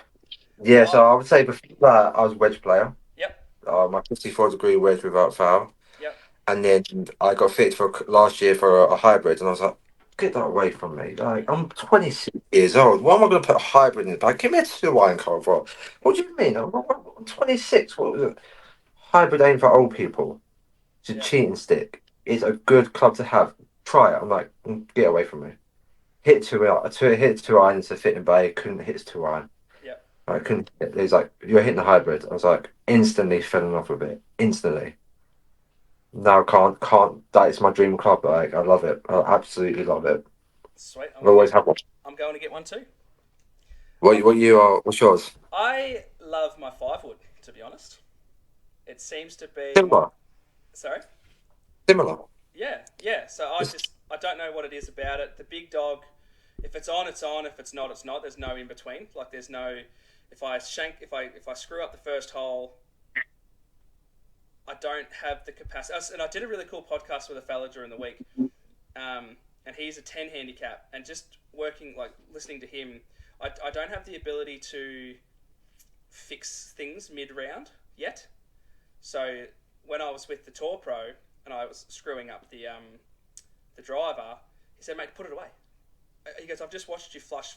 Yeah. So Oh, I would say before that I was a wedge player. yep, My 54-degree wedge without foul. yep, And then I got fit for last year for a hybrid, and I was like, get that away from me. Like, I'm 26 years old. Why am I going to put a hybrid in the back? Give me a 2 iron car for. What do you mean? I'm 26. What was it? Hybrid ain't for old people. It's a yep. cheating stick. It's a good club to have. Try it. I'm like, get away from me. Hit two irons to fit in bay. Couldn't hit his 2 iron. Yep. I couldn't. He's like, you're hitting the hybrid. I was like, instantly fell in love with it. Instantly. No, can't. That is my dream club. Like, I love it. I absolutely love it. Sweet. I always have one. I'm going to get one too. What you are? What's yours? I love my 5-wood, to be honest. It seems to be Similar. Sorry. Similar. Yeah. So I don't know what it is about it. The big dog, if it's on, it's on. If it's not, it's not. There's no in between. Like there's no. If I screw up the first hole, I don't have the capacity. And I did a really cool podcast with a fella during the week, and he's a 10 handicap, and just listening to him, I don't have the ability to fix things mid-round yet. So when I was with the Tour Pro and I was screwing up the driver, he said, "Mate, put it away." He goes, "I've just watched you flush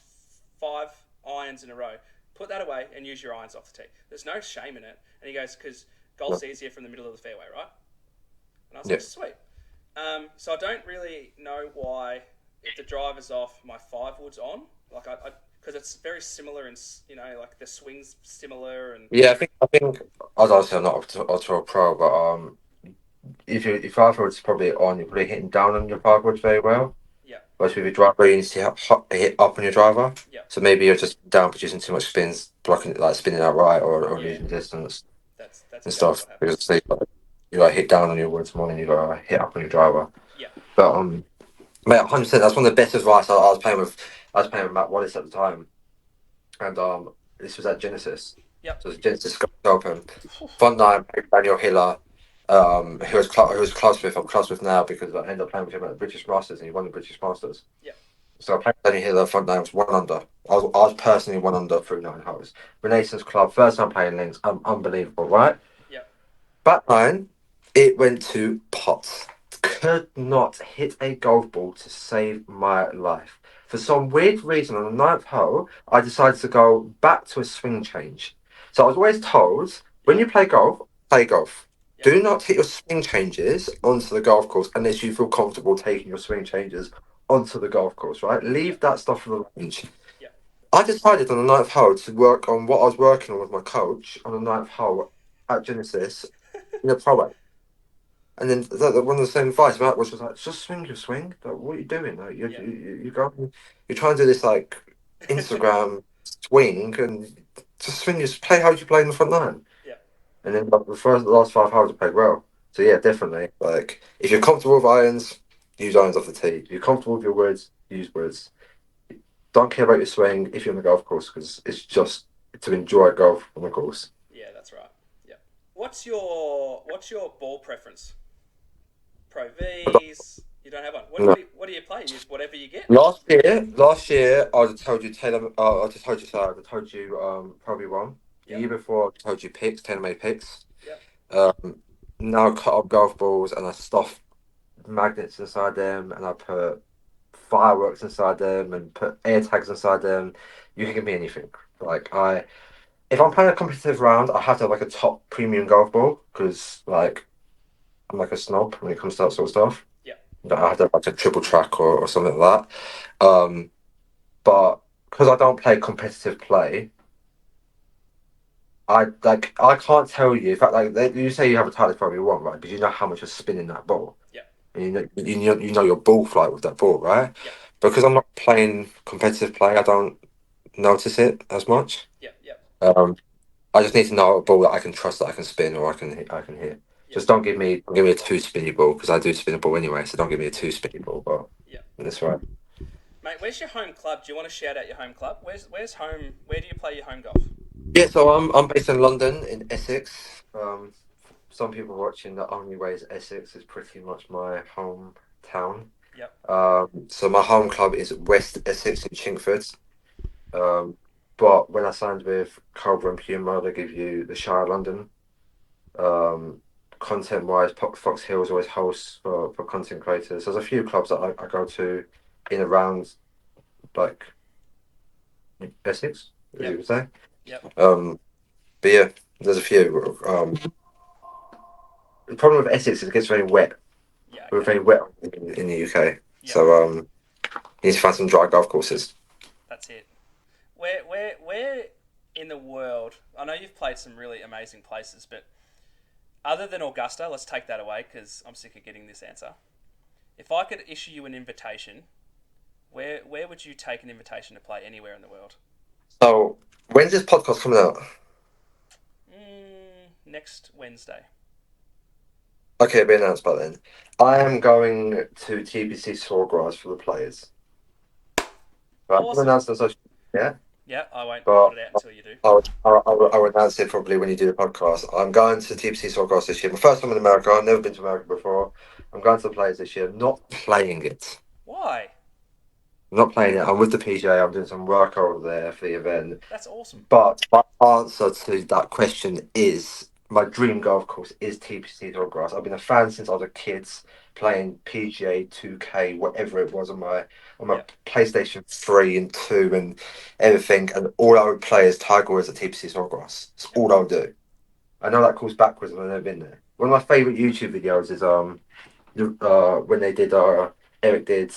5 irons in a row. Put that away and use your irons off the tee. There's no shame in it." And he goes, "Because golf's easier from the middle of the fairway, right?" And I was like, "Sweet." So I don't really know why if the driver's off, my 5-wood's on. Like I because it's very similar and like the swing's similar and Yeah, I think as I said, I'm not up to a pro, but if five-wood's probably on, you're probably hitting down on your five-wood very well. yeah, Whereas with your driver, you need to hit up on your driver. yeah, So maybe you're just down producing too much spins, blocking like spinning out right or yeah. losing distance That's and exactly stuff. what Because happens. you got to hit down on your woods more than you got to hit up on your driver. Yeah, But mate, 100%. That's one of the best advice I was playing with. I was playing with Matt Wallace at the time, and this was at Genesis. yep, So it was Genesis Scotch Open. Fun night, Daniel Hiller. who was close with. I'm close with now because I ended up playing with him at the British Masters and he won the British Masters. Yeah. So I played Danny Hill at front nine, was 1 under. I was personally 1 under through 9 holes. Renaissance Club, first time playing links, unbelievable, right? Yeah. Back nine, it went to pot. Could not hit a golf ball to save my life. For some weird reason, on the ninth hole, I decided to go back to a swing change. So I was always told, when you play golf, play golf. Yeah. Do not hit your swing changes onto the golf course unless you feel comfortable taking your swing changes onto the golf course, right? Leave that stuff for the range. Yeah. I decided on the ninth hole to work on what I was working on with my coach on the ninth hole at Genesis in a pro. And then one of the same advice Matt was just like, just swing your swing. Like, what are you doing? Like, Yeah. you go, you're trying to do this like Instagram swing and just swing. Just play how you play in the front line. Yeah. And then like, the last 5 holes I played well. So yeah, definitely. Like if you're comfortable with irons, use irons off the tee. If you're comfortable with your woods, use woods. Don't care about your swing if you're on the golf course because it's just to enjoy golf on the course. Yeah, that's right. Yeah. What's your ball preference? Pro V's. You don't have one. No. What do you play? You use whatever you get. Last year, I'd have told you Taylor. I'd have told you sorry. I'd have told you probably one. The Yep. year before, I told you picks, tailor-made picks. Yep. Now I cut up golf balls and I stuff magnets inside them and I put fireworks inside them and put air tags inside them. You can give me anything. If I'm playing a competitive round, I have to have like a top premium golf ball because like I'm like a snob when it comes to that sort of stuff. Yeah. I have to have like a triple track or something like that. But because I don't play competitive play, I can't tell you. In fact, you say you have a title probably one, right? Because you know how much you're spinning that ball. Yeah. And you know your ball flight with that ball, right? Yeah. Because I'm not playing competitive play, I don't notice it as much. Yeah. Yeah. I just need to know a ball that I can trust that I can spin or I can hit. Yeah. Just don't give me a too spinny ball because I do spin a ball anyway. So don't give me a too spinny ball. But Yeah. that's right. Mate, where's your home club? Do you want to shout out your home club? Where's home? Where do you play your home golf? Yeah, so I'm based in London in Essex. Some people watching the only way is Essex is pretty much my hometown. Yep. So my home club is West Essex in Chingford. But when I signed with Cobra and Puma, they give you the Shire of London. Content wise, Fox Hill is always hosts for content creators. There's a few clubs that I go to in around like Essex, as Yep. you would say. Yep. But yeah, there's a few. The problem with Essex is it gets very wet. Yeah. We're Okay. very wet in the UK. Yep. So you need to find some dry golf courses. That's it. Where in the world? I know you've played some really amazing places, but other than Augusta, let's take that away because I'm sick of getting this answer. If I could issue you an invitation, where would you take an invitation to play anywhere in the world? So when's this podcast coming out? Next Wednesday. Okay, it'll be announced by then. I am going to TPC Sawgrass for the players. Right, Awesome. I'll announce the social media. Yeah, I won't But put it out until you do. I'll announce it probably when you do the podcast. I'm going to TPC Sawgrass this year. My first time in America. I've never been to America before. I'm going to the players this year. Not playing it. Why? I'm not playing it. I'm with the PJ. I'm doing some work over there for the event. That's awesome. But my answer to that question is my dream golf course is TPC Sawgrass. I've been a fan since I was a kid, playing PGA 2K, whatever it was on my PlayStation 3 and 2 and everything. And all I would play is Tiger Woods at TPC Sawgrass. That's all I would do. I know that calls backwards, but I've never been there. One of my favourite YouTube videos is when they did Eric did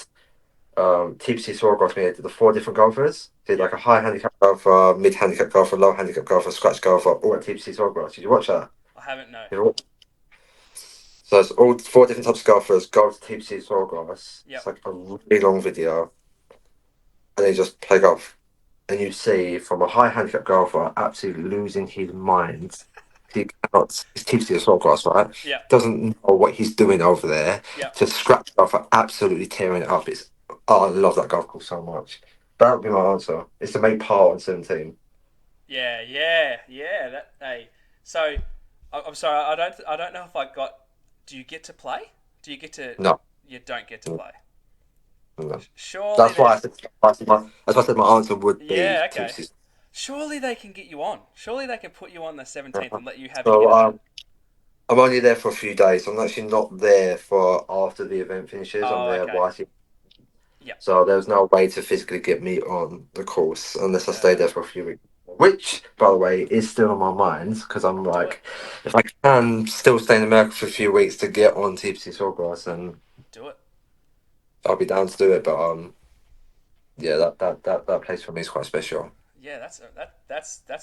TPC Sawgrass. We did the 4 different golfers. Did like a high handicap golfer, mid handicap golfer, low handicap golfer, scratch golfer, all at TPC Sawgrass. Did you watch that? I haven't, no. So it's all 4 different types of golfers go to TPC Sawgrass. Yep. It's like a really long video, and they just play golf. And you see from a high handicap golfer absolutely losing his mind. He cannot. It's TPC Sawgrass, right? Yeah. Doesn't know what he's doing over there. Yeah. Just scratch golfer, absolutely tearing it up. I love that golf course so much. That would be my answer. Is to make par on 17. Yeah. Hey, so I'm sorry. I don't know if I got. Do you get to play? Do you get to? No, You don't get to no, play. no. Surely That's why I there's. said that's why I said my answer would be Yeah. Okay. TBC. Surely they can get you on. Surely they can put you on the 17th and let you have a hit So at it. I'm only there for a few days. I'm actually not there for after the event finishes. I'm Oh, there okay. while Yep. so there's no way to physically get me on the course unless I stay Fair. there for a few weeks. Which, by the way, is still on my mind because I'm Do it. like, if I can still stay in America for a few weeks to get on TPC Sawgrass, then Do it. I'll be down to do it. But yeah, that place for me is quite special. Yeah, that's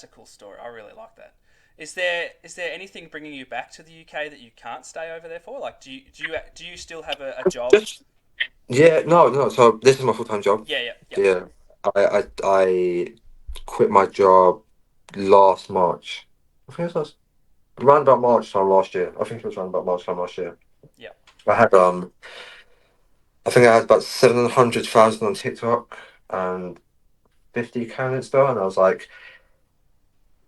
a cool story. I really like that. Is there anything bringing you back to the UK that you can't stay over there for? Like, do you still have a job? Just yeah, no. So this is my full time job. Yeah, yeah, yeah. Yeah, I quit my job last March. I think it was around about March time last year. I think it was around about March time last year. Yeah. I had I think I had about 700,000 on TikTok and 50K on Insta, and I was like,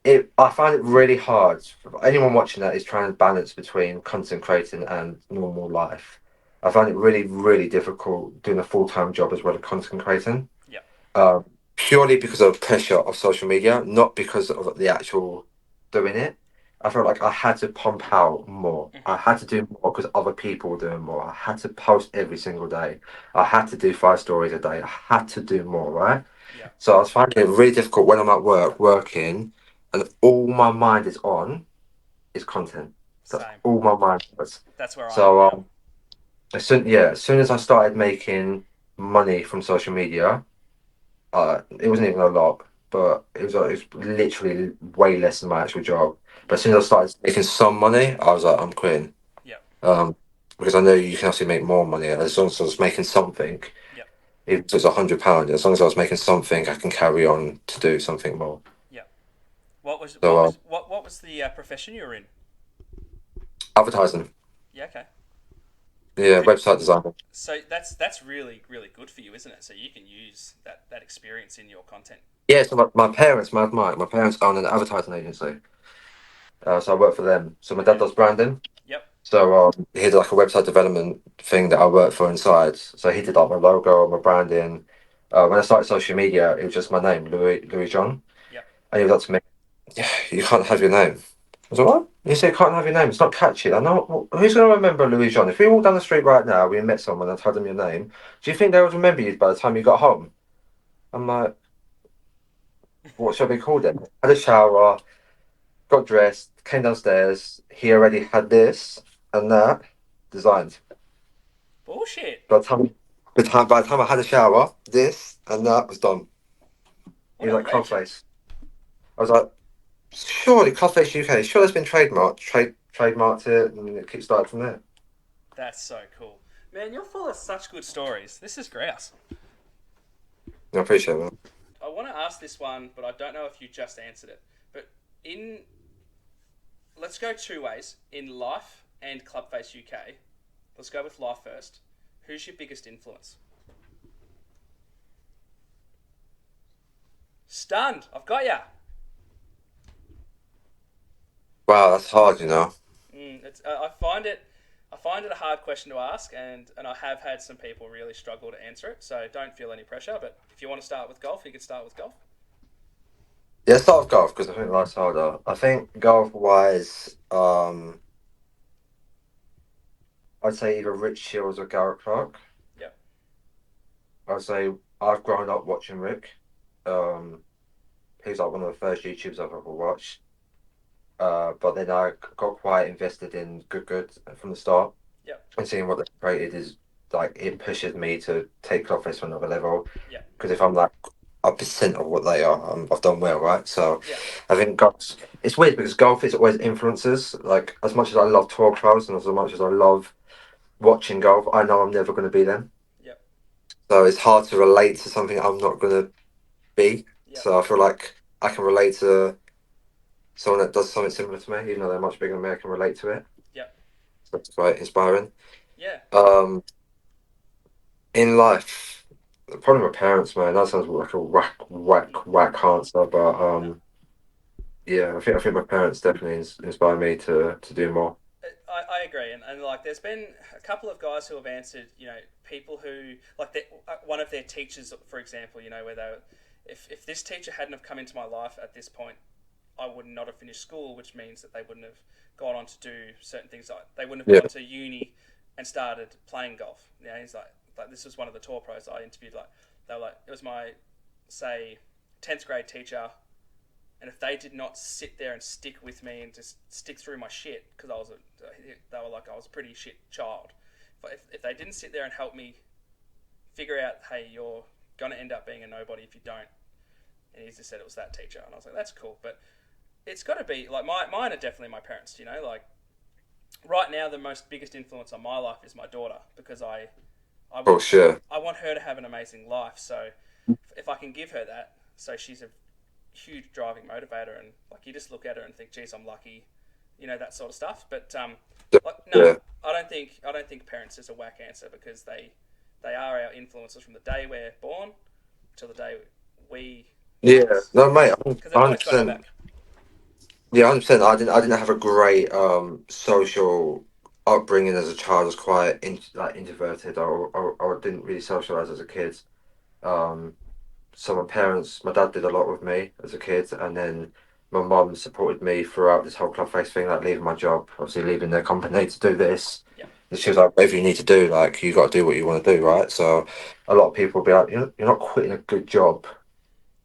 I find it really hard. For anyone watching that is trying to balance between content creating and normal life. I find it really, really difficult doing a full time job as well as content creating. Yeah. Purely because of pressure of social media, not because of the actual doing it. I felt like I had to pump out more. I Hmm. had to do more because other people were doing more. I had to post every single day. I had to do 5 stories a day. I had to do more, right? Yeah. So I was finding it really difficult when I'm at work, working, and all my mind is on is content. That's Same. all my mind was. That's where I am So now. as soon as I started making money from social media, it wasn't even a lot, but it was literally way less than my actual job. But Yeah. as soon as I started making some money, I was like, I'm quitting. Yeah. Um, because I know you can actually make more money as long as I was making something. Yeah. If it was £100, as long as I was making something, I can carry on to do something more. Yeah. What was So what was what was the profession you were in? advertising, Yeah. Okay. yeah, Could website design. So that's really really good for you, isn't it? So you can use that experience in your content. Yeah, so my parents, my parents own an advertising agency. So I work for them. So my dad Okay. does branding. Yep. So he did like a website development thing that I worked for inside. So he did like my logo, my branding. When I started social media, it was just my name, Louis John. Yep. And he was like to me, "Yeah, you can't have your name." I was like, "What?" He said, "You can't have your name. It's not catchy." I know. Who's going to remember Louis John? If we walk down the street right now, we met someone and told them your name, do you think they would remember you by the time you got home? I'm like, what should I be called then? Had a shower, got dressed, came downstairs. He already had this and that designed. Bullshit. By the time, by the time I had a shower, this and that was done. He What was a like legend. Clubface. I was like, surely Clubface UK, sure it's been trademarked it, and it kickstarted from there. That's so cool. Man, you're full of such good stories. This is grouse. I appreciate that. I want to ask this one, but I don't know if you just answered it. But in let's go two ways in life and Clubface UK. Let's go with life first. Who's your biggest influence? Stunned. I've got ya. Wow, that's hard, you know. I find it a hard question to ask, and I have had some people really struggle to answer it. So don't feel any pressure. But if you want to start with golf, you can start with golf. Yeah, start with golf because I think life's harder. I think golf wise, I'd say either Rich Shields or Garrett Clark. Yep. I'd say I've grown up watching Rick. Um, he's like one of the first YouTubers I've ever watched. But then I got quite invested in Good from the start, Yep. and seeing what they created is like it pushes me to take Clubface to another level. Yep. Because if I'm like a percent of what they are, I've done well, right? So Yep. I think golf. It's weird because golf is always influences. Like as much as I love tour clubs and as much as I love watching golf, I know I'm never going to be them. Yep. So it's hard to relate to something I'm not going to be. Yep. So I feel like I can relate to someone that does something similar to me, even though they're much bigger than me. I can relate to it. Yep. So that's quite inspiring. Yeah. Um, in life, probably my parents, man. That sounds like a whack Mm. answer, but No. yeah, I think my parents definitely inspire me to do more. I agree, and like, there's been a couple of guys who have answered, people who like one of their teachers, for example, where they, if this teacher hadn't have come into my life at this point, I would not have finished school, which means that they wouldn't have gone on to do certain things. Like, they wouldn't have Yeah, gone to uni and started playing golf. He's like this was one of the tour pros I interviewed. Like, they were like, it was my, say, 10th grade teacher, and if they did not sit there and stick with me and just stick through my shit, because they were like, I was a pretty shit child. If they didn't sit there and help me figure out, hey, you're gonna end up being a nobody if you don't. And he just said it was that teacher, and I was like, that's cool. But it's got to be like, mine are definitely my parents. Like, right now, the most biggest influence on my life is my daughter, because I oh want sure. I want her to have an amazing life. So if I can give her that, so she's a huge driving motivator, and like, you just look at her and think, geez, I'm lucky, that sort of stuff. But like, no, Yeah. I don't think parents is a whack answer, because they are our influences from the day we're born till the day we Yeah, pass, no, mate, because they've always got our 100%. back. Yeah, 100%. I didn't have a great social upbringing as a child. I was quite like introverted. I didn't really socialize as a kid. Um, so my dad did a lot with me as a kid, and then my mum supported me throughout this whole Clubface thing, like leaving my job, obviously leaving their company to do this. Yeah, And she was like, whatever you need to do, like you got to do what you want to do, right? So a lot of people will be like, you're not quitting a good job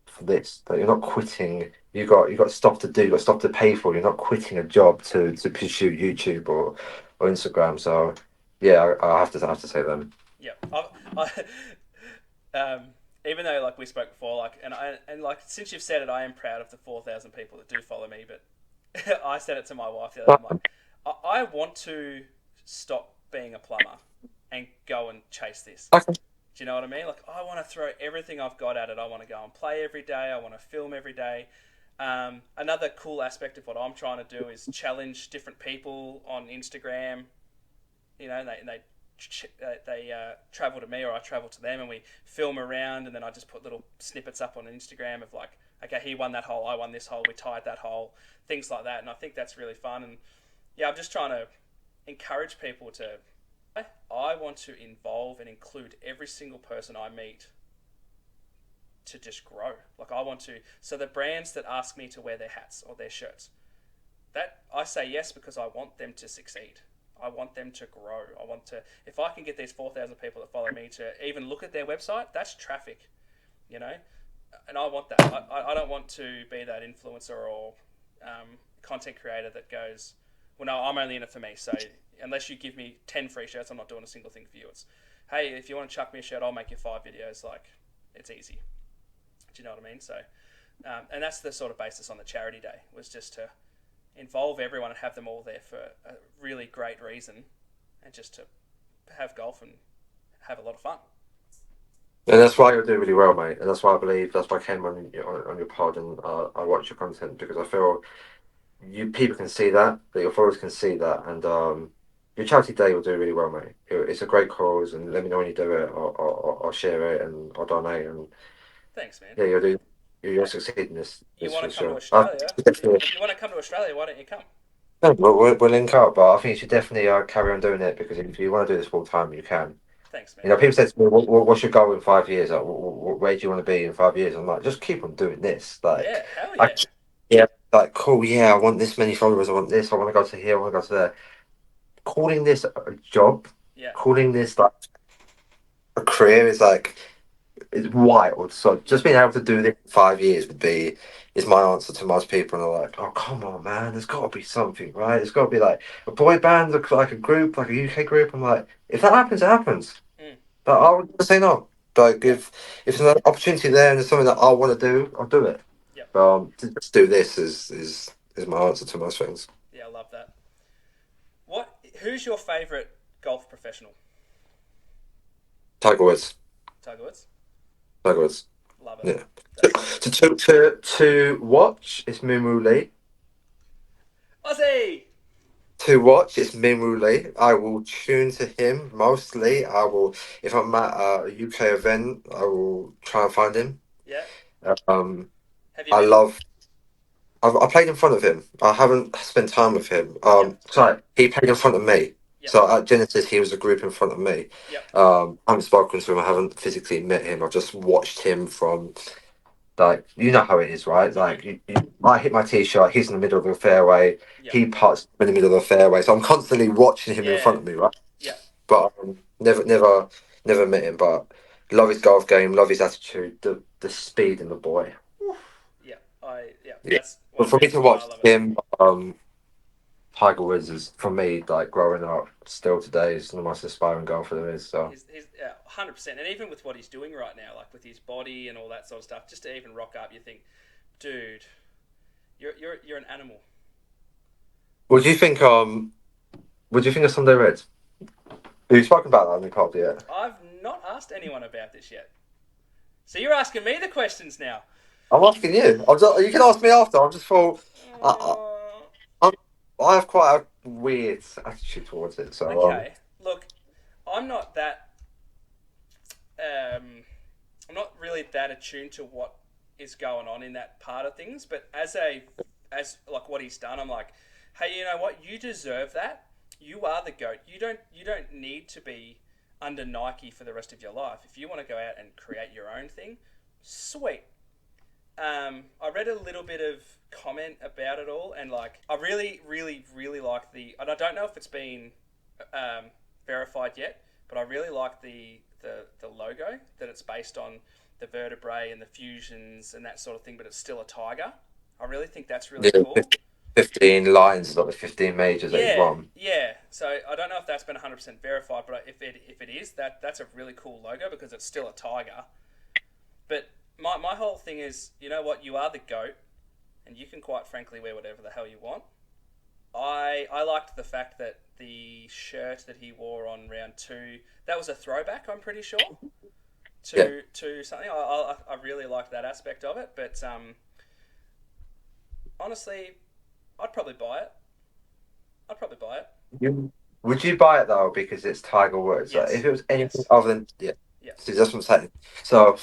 for this, but you're not quitting. You got stuff to do. You got stuff to pay for. You're not quitting a job to pursue YouTube or Instagram. So yeah, I have to say them. yeah. Um, Even though, like, we spoke before, like, and like, since you've said it, I am proud of the 4,000 people that do follow me. But I said it to my wife the other day. I'm like, I want to stop being a plumber and go and chase this. Okay. Do you know what I mean? Like, I want to throw everything I've got at it. I want to go and play every day. I want to film every day. Another cool aspect of what I'm trying to do is challenge different people on Instagram. They travel to me, or I travel to them, and we film around, and then I just put little snippets up on Instagram of like, okay, he won that hole, I won this hole, we tied that hole, things like that. And I think that's really fun. And yeah, I'm just trying to encourage people to. I want to involve and include every single person I meet to just grow. Like, I want to. So the brands that ask me to wear their hats or their shirts, that I say yes, because I want them to succeed. I want them to grow. I want to. If I can get these 4,000 people that follow me to even look at their website, that's traffic, you know. And I want that. I don't want to be that influencer or content creator that goes, well, no, I'm only in it for me. So unless you give me 10 free shirts, I'm not doing a single thing for you. It's, hey, if you want to chuck me a shirt, I'll make you 5 videos. Like, it's easy. Do you know what I mean? So, and that's the sort of basis on the charity day, was just to involve everyone and have them all there for a really great reason, and just to have golf and have a lot of fun. And that's why you're doing really well, mate. And that's why I believe that's why I came on your pod and I watch your content because I feel you people can see that your followers can see that, and your charity day will do really well, mate. It's a great cause, and let me know when you do it. I'll share it and I'll donate, and Thanks, man. yeah, you're Hey, succeeding you this want for to come to sure. Australia? You want to come to Australia? Why don't you come? No, we'll link up, but I think you should definitely carry on doing it because if you want to do this full time, you can. Thanks, man. You know, people say to me, what's your goal in 5 years? Like, where do you want to be in 5 years? I'm like, just keep on doing this. Yeah, hell I, yeah. yeah, like, cool, yeah, I want this many followers. I want this. I want to go to here. I want to go to there. Calling this a job, Yeah, calling this like a career is wild. So yeah, just being able to do this in 5 years is my answer to most people. And they're like, oh, come on, man, there's got to be something, right? It's got to be like a boy band, like a group, like a UK group. I'm like, if that happens, it happens. mm, But I would never say no. Like yeah, if there's an opportunity there and there's something that I want to do, I'll do it. yeah, But to just do this is my answer to most things. yeah. I love that. What? Who's your favourite golf professional? Tiger Woods. Tiger Woods. Tiger Woods. Love it. Yeah. That's good. To watch it's Minwoo Lee. Aussie. To watch it's Minwoo Lee. I will tune to him mostly. I will if I'm at a UK event, I will try and find him. Yeah. Um, Have you I met him? love I played in front of him. I haven't spent time with him. Yep. Sorry, he played in front of me. Yep. So at Genesis, he was a group in front of me. Yep. I haven't spoken to him. I haven't physically met him. I've just watched him from like you know how it is, right? Like I hit my tee shot. He's in the middle of the fairway. Yep. He puts in the middle of the fairway. So I'm constantly watching him in Yeah. front of me, right? Yep. But never met him. But love his golf game. Love his attitude. The speed in the boy. Yeah, Yeah. that's one But of for the me to reasons why watch I love it. him, Tiger Woods is for me like growing up. Still today is the most inspiring golfer there is. So He's 100%, and even with what he's doing right now, like with his body and all that sort of stuff, just to even rock up, you think, dude, you're an animal. what do you think? What do you think of Sunday Reds? Have you spoken about that on the pod yet? I've not asked anyone about this yet, so you're asking me the questions now. I'm asking you. You can ask me after. I just thought I, I, I have quite a weird attitude towards it. So Okay, look, I'm not that. I'm not really that attuned to what is going on in that part of things, but as like what he's done, I'm like, hey, you know what? You deserve that. You are the GOAT. You don't need to be under Nike for the rest of your life. If you want to go out and create your own thing, sweet. I read a little bit of comment about it all, and like, I really, really, really like and I don't know if it's been verified yet, but I really like the logo that it's based on the vertebrae and the fusions and that sort of thing, but it's still a tiger. I really think that's really yeah, cool. 15 lines, not the 15 majors that he's Yeah, won. yeah. So I don't know if that's been 100% verified, but if it is, that's a really cool logo because it's still a tiger. But my whole thing is, you know what? You are the GOAT, and you can quite frankly wear whatever the hell you want. I liked the fact that the shirt that he wore on round 2, that was a throwback, I'm pretty sure, Yeah. to something. I really liked that aspect of it, but honestly, I'd probably buy it. I'd probably buy it. Would you buy it though because it's Tiger Woods? Like, Yes. if it was anything Yes. other than Yeah. see that's what I'm saying. So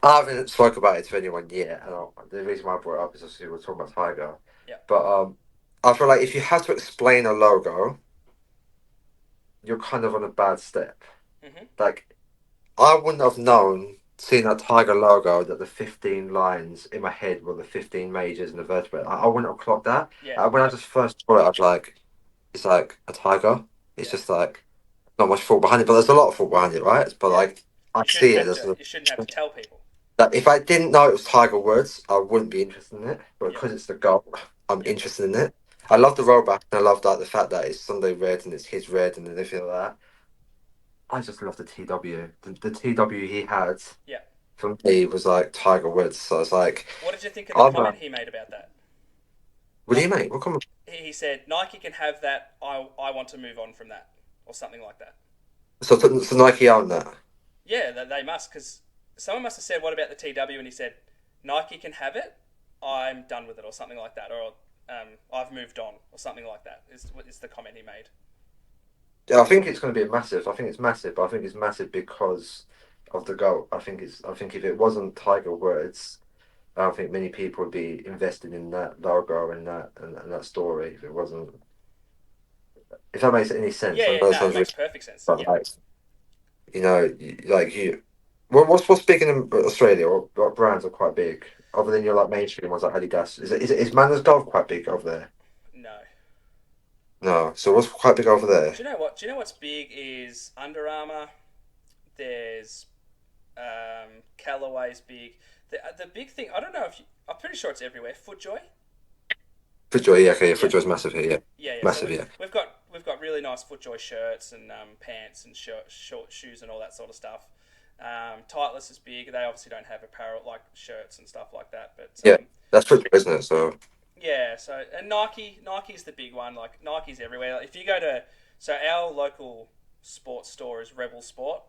I haven't spoke about it to anyone yet, and the reason why I brought it up is obviously we're talking about Tiger. Yeah. But I feel like if you have to explain a logo, you're kind of on a bad step. Mhm. Like I wouldn't have known seeing that Tiger logo that the 15 lines in my head were the 15 majors and the vertebrae. I wouldn't have clocked that. Yeah. When I just first saw it, I was like, it's like a tiger. It's Yeah. just like not much thought behind it, but there's a lot of thought behind it, right? But Yeah. like I You shouldn't see it have as to. You shouldn't have to tell people. that if I didn't know it was Tiger Woods, I wouldn't be interested in it. But Yep. because it's the goal, I'm Yep. interested in it. I love the rollback and I love like the fact that it's Sunday red and it's his red and everything like that. I just love the TW. The TW he had Yeah. for me was like Tiger Woods. So it's like, What did you think of the I'm comment he made about that? what do Like, you make? What comment? he said Nike can have that. I want to move on from that, or something like that. So Nike own that. Yeah, they must, because someone must have said, "What about the TW?" And he said, "Nike can have it. I'm done with it," or something like that, or "I've moved on," or something like that. Is the comment he made? Yeah, I think it's going to be massive. I think it's massive, but I think it's massive because of the goal. I think it's. I think if it wasn't Tiger Woods, I don't think many people would be invested in that logo and and that story if it wasn't. If that makes any sense, Yeah, I yeah, know it no, it sounds makes really, perfect sense. but Yeah. like like you. What's big in Australia? What brands are quite big other than your like mainstream ones like Adidas? Is Manners Golf quite big over there? No. No. So what's quite big over there? Do you know what? Do you know what's big is Under Armour. There's Callaway's big. The big thing. I don't know if I'm pretty sure it's everywhere. FootJoy. FootJoy, yeah, okay, yeah, Yeah. FootJoy's massive here, yeah, Yeah, yeah. So massive, yeah. we've got really nice FootJoy shirts and pants and short shoes and all that sort of stuff. Titleist is big. They obviously don't have apparel like shirts and stuff like that, but Yeah, that's FootJoy, isn't it? So yeah. So and Nike's the big one. Like Nike's everywhere. If you go to our local sports store is Rebel Sport.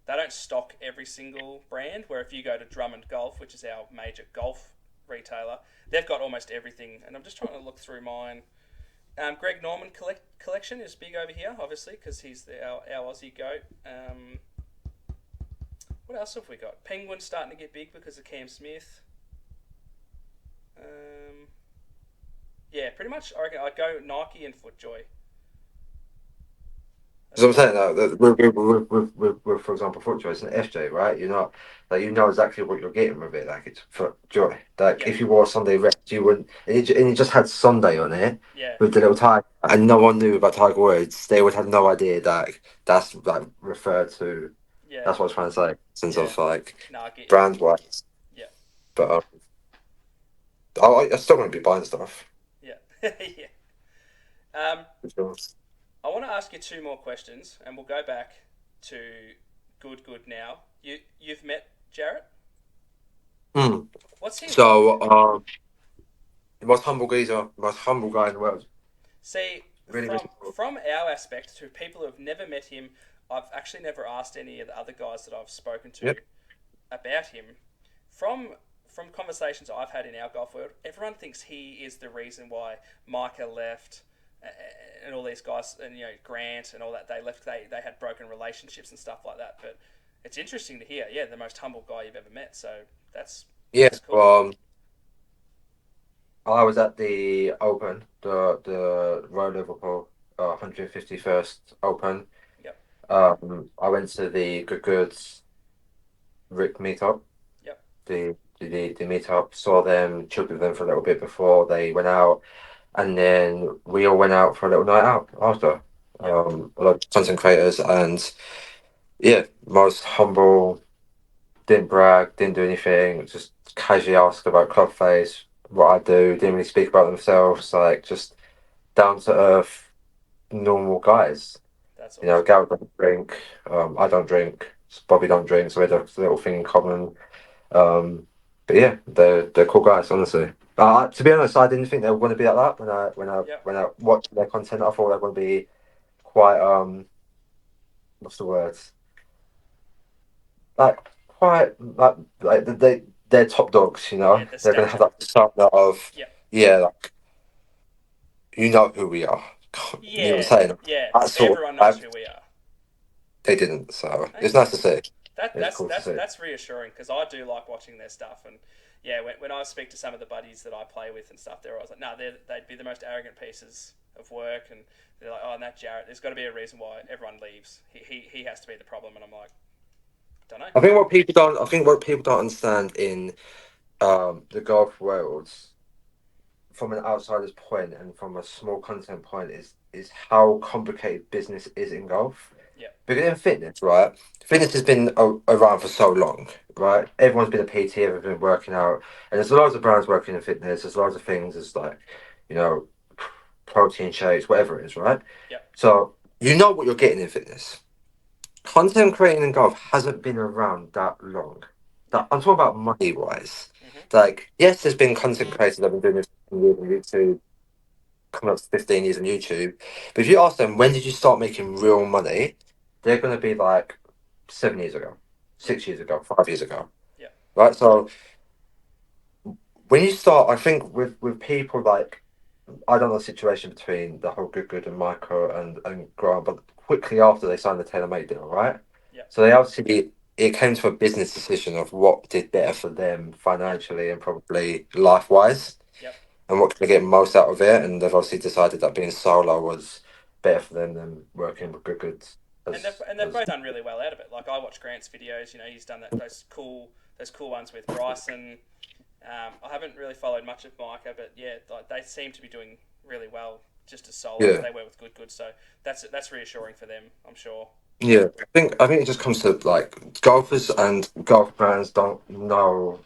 They don't stock every single brand. Where if you go to Drummond Golf, which is our major golf retailer, they've got almost everything. And I'm just trying to look through mine. Greg Norman collection is big over here, obviously, because he's our Aussie goat. What else have we got? Penguin's starting to get big because of Cam Smith. Yeah, pretty much. I reckon I'd go Nike and FootJoy. Because I'm saying that with, for example, foot choice and FJ, right? You're not like you know exactly what you're getting with it. Like it's for joy. Like Yeah. if you wore Sunday Rest, you wouldn't. And it just had Sunday on it Yeah. with the little tiger, and no one knew about Tiger Woods. They would have no idea that that's like referred to. Yeah. That's what I was trying to say. Since Yeah. of like No, I get you. brand wise, Yeah. but I still won't be buying stuff. Yeah. Yeah. Um, For sure. I want to ask you two more questions, and we'll go back to good now. You've met Jarrett. Hmm. What's he like? So the most humble geezer, most humble guy in the world. See, Really, really cool. from our aspect, to people who have never met him, I've actually never asked any of the other guys that I've spoken to Yep. about him. From conversations I've had in our golf world, everyone thinks he is the reason why Micah left, and all these guys, and Grant and all that. They left. They had broken relationships and stuff like that. But it's interesting to hear. Yeah, the most humble guy you've ever met. So that's Yeah. that's cool. I was at the Open, the Royal Liverpool 151st Open. Yep. I went to the Good Goods Rick meetup. Yep. The meetup. Saw them, chilled with them for a little bit before they went out, and then we all went out for a little night out after. Yep. A lot of content creators, and yeah, most humble. Didn't brag, didn't do anything. Just casually asked about Clubface, what I do. Didn't really speak about themselves. Like just down to earth, normal guys. That's You know, awesome. Gal don't drink. I don't drink. Bobby don't drink. So we had a little thing in common. But yeah, they're cool guys. Honestly, to be honest, I didn't think they were going to be like that Yep. when I watched their content. I thought they were going to be quite what's the word? Like quite like they're top dogs. You Yeah, know, the they're going to have stature. that persona of Yep. yeah, like you know who we are. You know what Yeah. I'm saying? Yeah. That sort Everyone knows of who we are. they didn't. So it's Okay. nice to see. That It's that's cool to that's see. that's reassuring because I do like watching their stuff, and yeah, when I speak to some of the buddies that I play with and stuff, they're always like, no, they'd be the most arrogant pieces of work, and they're like, oh, and that Jarrett, there's got to be a reason why everyone leaves. He has to be the problem, and I'm like, don't know. I think what people don't understand in the golf world from an outsider's point and from a small content point is how complicated business is in golf. Yeah. Because in fitness, right? Fitness has been around for so long, right? Everyone's been a PT, everyone's been working out, and there's loads of brands working in fitness. There's loads of things. There's like, you know, protein shakes, whatever it is, right? Yeah. So you know what you're getting in fitness. Content creating in golf hasn't been around that long. Yeah. That I'm talking about money wise. Mhm. Like, yes, there's been content creators that have been doing this for years on YouTube, coming up to 15 years on YouTube. But if you ask them, when did you start making real money? They're going to be like 7 years ago, Yeah. 6 years ago, 5 years ago. Yeah. Right? So when you start, I think with people like, I don't know the situation between the whole Good and Michael and Grant, but quickly after they signed the TaylorMade deal, right? Yeah. So they obviously, it came to a business decision of what did better for them financially and probably life wise. Yep. And what can they get most out of it? And they've obviously decided that being solo was better for them than Yeah. working with Good And they've both done really well out of it. Like I watch Grant's videos. He's done those cool ones with Bryson. I haven't really followed much of Micah, but yeah, like they seem to be doing really well just as solo as yeah. they were with Good. So that's reassuring for them, I'm sure. Yeah. I think it just comes to like golfers and golf brands don't know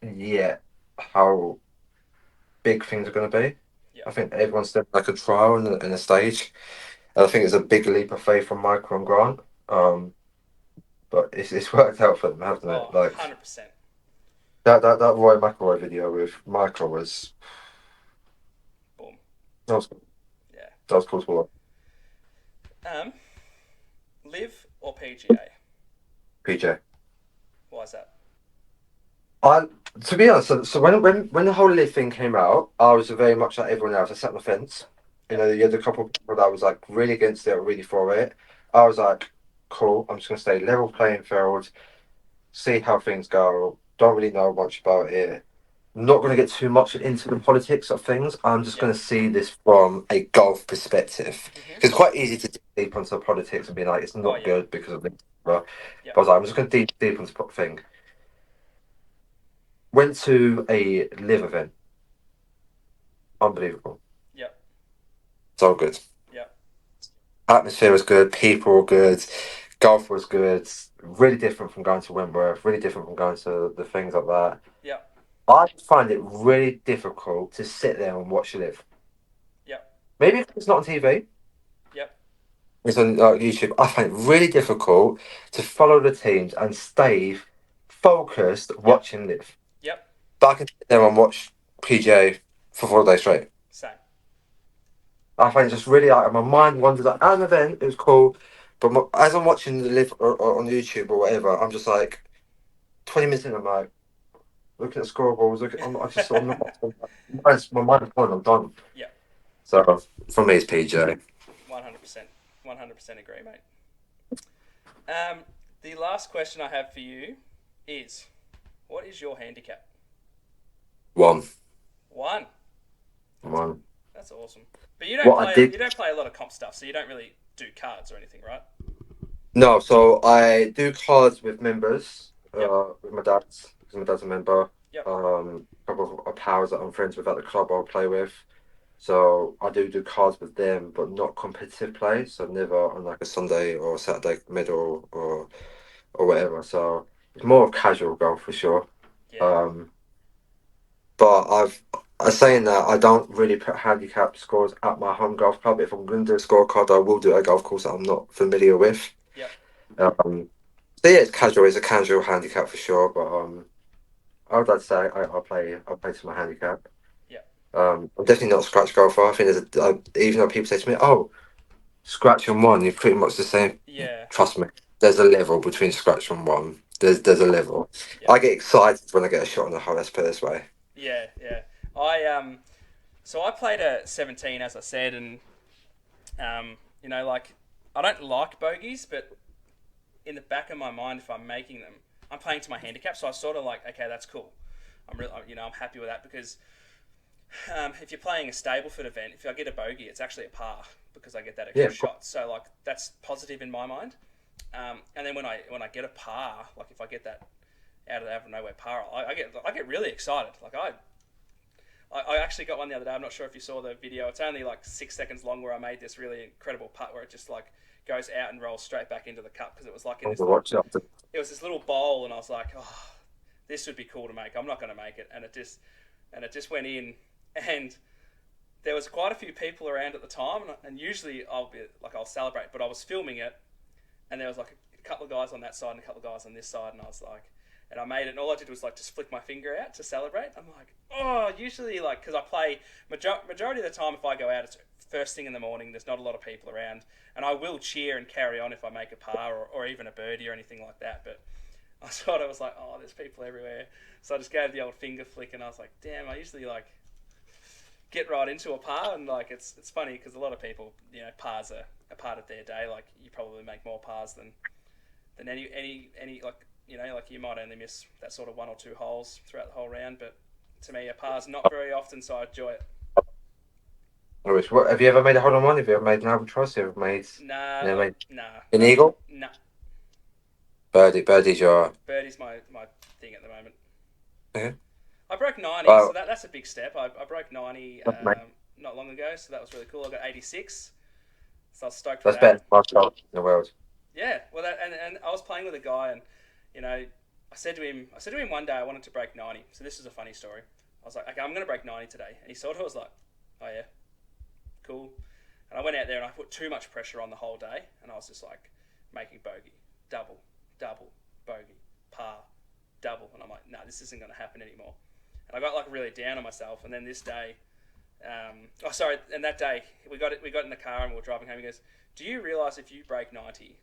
yet how big things are going to be. Yeah. I think everyone's done like a trial and a stage. And I think it's a big leap of faith from Michael and Grant. But it's worked out for them, hasn't Oh, it? Like 100%. that Roy McIlroy video with Michael was Boom. that was Yeah. that was cool to watch. Live or PGA? PJ. Why is that? I to be honest, so when the whole live thing came out, I was very much like everyone else. I sat on the fence. You Yep. know, you had a couple of people that was like really against it, or really for it. I was like, cool. I'm just gonna stay level playing field, see how things go. Don't really know much about it. not going to get too much into the politics of things. I'm just Yep. going to see this from a golf perspective. Mm-hmm. It's quite easy to dig deep into politics and be like, it's Oh, not yeah. good because of this. But Yep. I was like, I'm just going to deep into the thing. Went to a live event. Unbelievable. Yep. So good. Yep. Atmosphere was good. People were good. Golf was good. Really different from going to Wentworth. Really different from going to the things like that. Yep. I find it really difficult to sit there and watch live. Yep. Maybe if it's not on TV. Yep. It's on YouTube. I find it really difficult to follow the teams and stay focused watching live. Yep. But I can sit there and watch PGA for 4 days straight. Same. I find it just really like my mind wanders. Like, at an event, it was cool, but as I'm watching the live or on YouTube or whatever, I'm just like 20 minutes in. I'm like looking at scoreboards. I'm not. My mind is gone. I'm done. Yep. So for me, it's PGA. 100%. 100% agree, mate. The last question I have for you is, what is your handicap? One. That's awesome. But you don't What I play. did. You don't play a lot of comp stuff, so you don't really do cards or anything, right? No, so I do cards with members, Yep. with my dad, because my dad's a member. Yep. A couple of pals that I'm friends with at the club I'll play with. So I do cards with them, but not competitive play. So never on like a Sunday or Saturday middle or whatever. So it's more of casual golf for sure. Yeah. But I saying that I don't really put handicap scores at my home golf club. If I'm going to do a scorecard, I will do a golf course that I'm not familiar with. Yep. So yeah, it's casual. It's a casual handicap for sure. But I would like to say I play to my handicap. Yep. I'm definitely not a scratch golfer. I think even though people say to me, "Oh, scratch and one, you're pretty much the same." Yeah. Trust me, there's a level between scratch and one. There's a level. Yep. I get excited when I get a shot on the hole. Let's put it this way. Yeah. Yeah. So I played at 17, as I said, and like I don't like bogeys, but in the back of my mind, if I'm making them, I'm playing to my handicap. So I sort of like, okay, that's cool. I'm happy with that because if you're playing a Stableford event, if I get a bogey, it's actually a par because I get that extra shot. So like that's positive in my mind. And then when I get a par, like if I get that out of nowhere par, I get really excited. Like I actually got one the other day. I'm not sure if you saw the video. It's only like 6 seconds long where I made this really incredible putt where it just like goes out and rolls straight back into the cup because it was like in this it was this little bowl, and I was like, oh, this would be cool to make. I'm not going to make it, and it just went in, and there was quite a few people around at the time, and usually I'll celebrate, but I was filming it, and there was like a couple of guys on that side and a couple of guys on this side, and I was like, and I made it, and all I did was like just flick my finger out to celebrate. I'm like, oh, usually like because I play majority of the time if I go out, it's first thing in the morning. There's not a lot of people around, and I will cheer and carry on if I make a par or even a birdie or anything like that. But I sort of was like, oh, there's people everywhere, so I just gave the old finger flick, and I was like, damn, I usually like get right into a par, and like it's funny because a lot of people, pars are a part of their day. Like you probably make more pars than any like. Like you might only miss that sort of one or two holes throughout the whole round, but to me, a par's not very often, so I enjoy it. Have you ever made a hole in one? Have you ever made an albatross? Have you ever made? Nah. An eagle? Nah. Birdie's your. Birdie's my thing at the moment. Okay. I broke 90, Well, so that's a big step. I broke 90 not long ago, so that was really cool. I got 86, so I was stoked for that's that. better than most golf in the world. Yeah, well, and I was playing with a guy, and I said to him one day I wanted to break 90. So this is a funny story. I was like, okay, I'm going to break 90 today, and he sort of was like, oh yeah, cool. And I went out there and I put too much pressure on the whole day, and I was just like making bogey, double, bogey, par, double, and I'm like, no, this isn't going to happen anymore. And I got like really down on myself, and then this day. And that day we got in the car and we were driving home. He goes, "Do you realise if you break 90,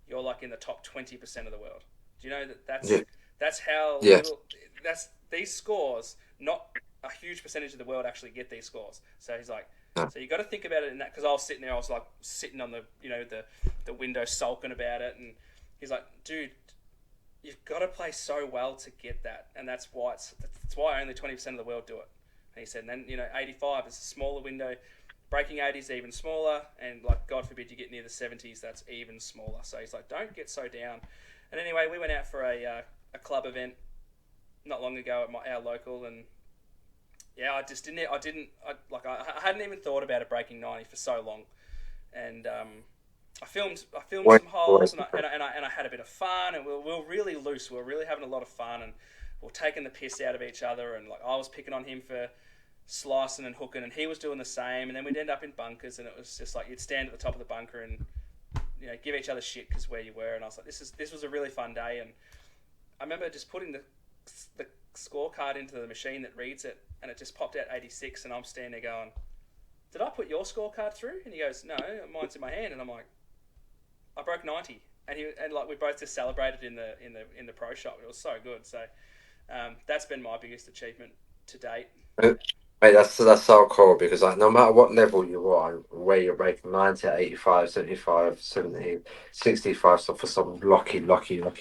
you're like in the top 20% of the world? Do you know that's how little that's these scores? Not a huge percentage of the world actually get these scores." So he's like, "So you got to think about it in that." Because I was sitting there, I was like sitting on the the window sulking about it, and he's like, "Dude, you've got to play so well to get that, and that's why only 20% of the world do it. And he said, and then 85 is a smaller window. Breaking 80 is even smaller, and like God forbid you get near the 70s, that's even smaller. So he's like, don't get so down. And anyway, we went out for a club event not long ago at our local, and yeah, I just didn't. I hadn't even thought about it breaking 90 for so long, and I filmed Wait, some holes, and I had a bit of fun, and we were really loose. We were really having a lot of fun, and we were taking the piss out of each other, and like I was picking on him for slicing and hooking, and he was doing the same, and then we'd end up in bunkers, and it was just like you'd stand at the top of the bunker and give each other shit because where you were, and I was like, this was a really fun day, and I remember just putting the scorecard into the machine that reads it, and it just popped out 86, and I'm standing there going, did I put your scorecard through? And he goes, no, mine's in my hand, and I'm like, I broke 90, and like we both just celebrated in the pro shop. It was so good. So that's been my biggest achievement to date. Mate, that's so cool because like no matter what level you are, where you're breaking 90, 85, 75, 70, 65, so for some lucky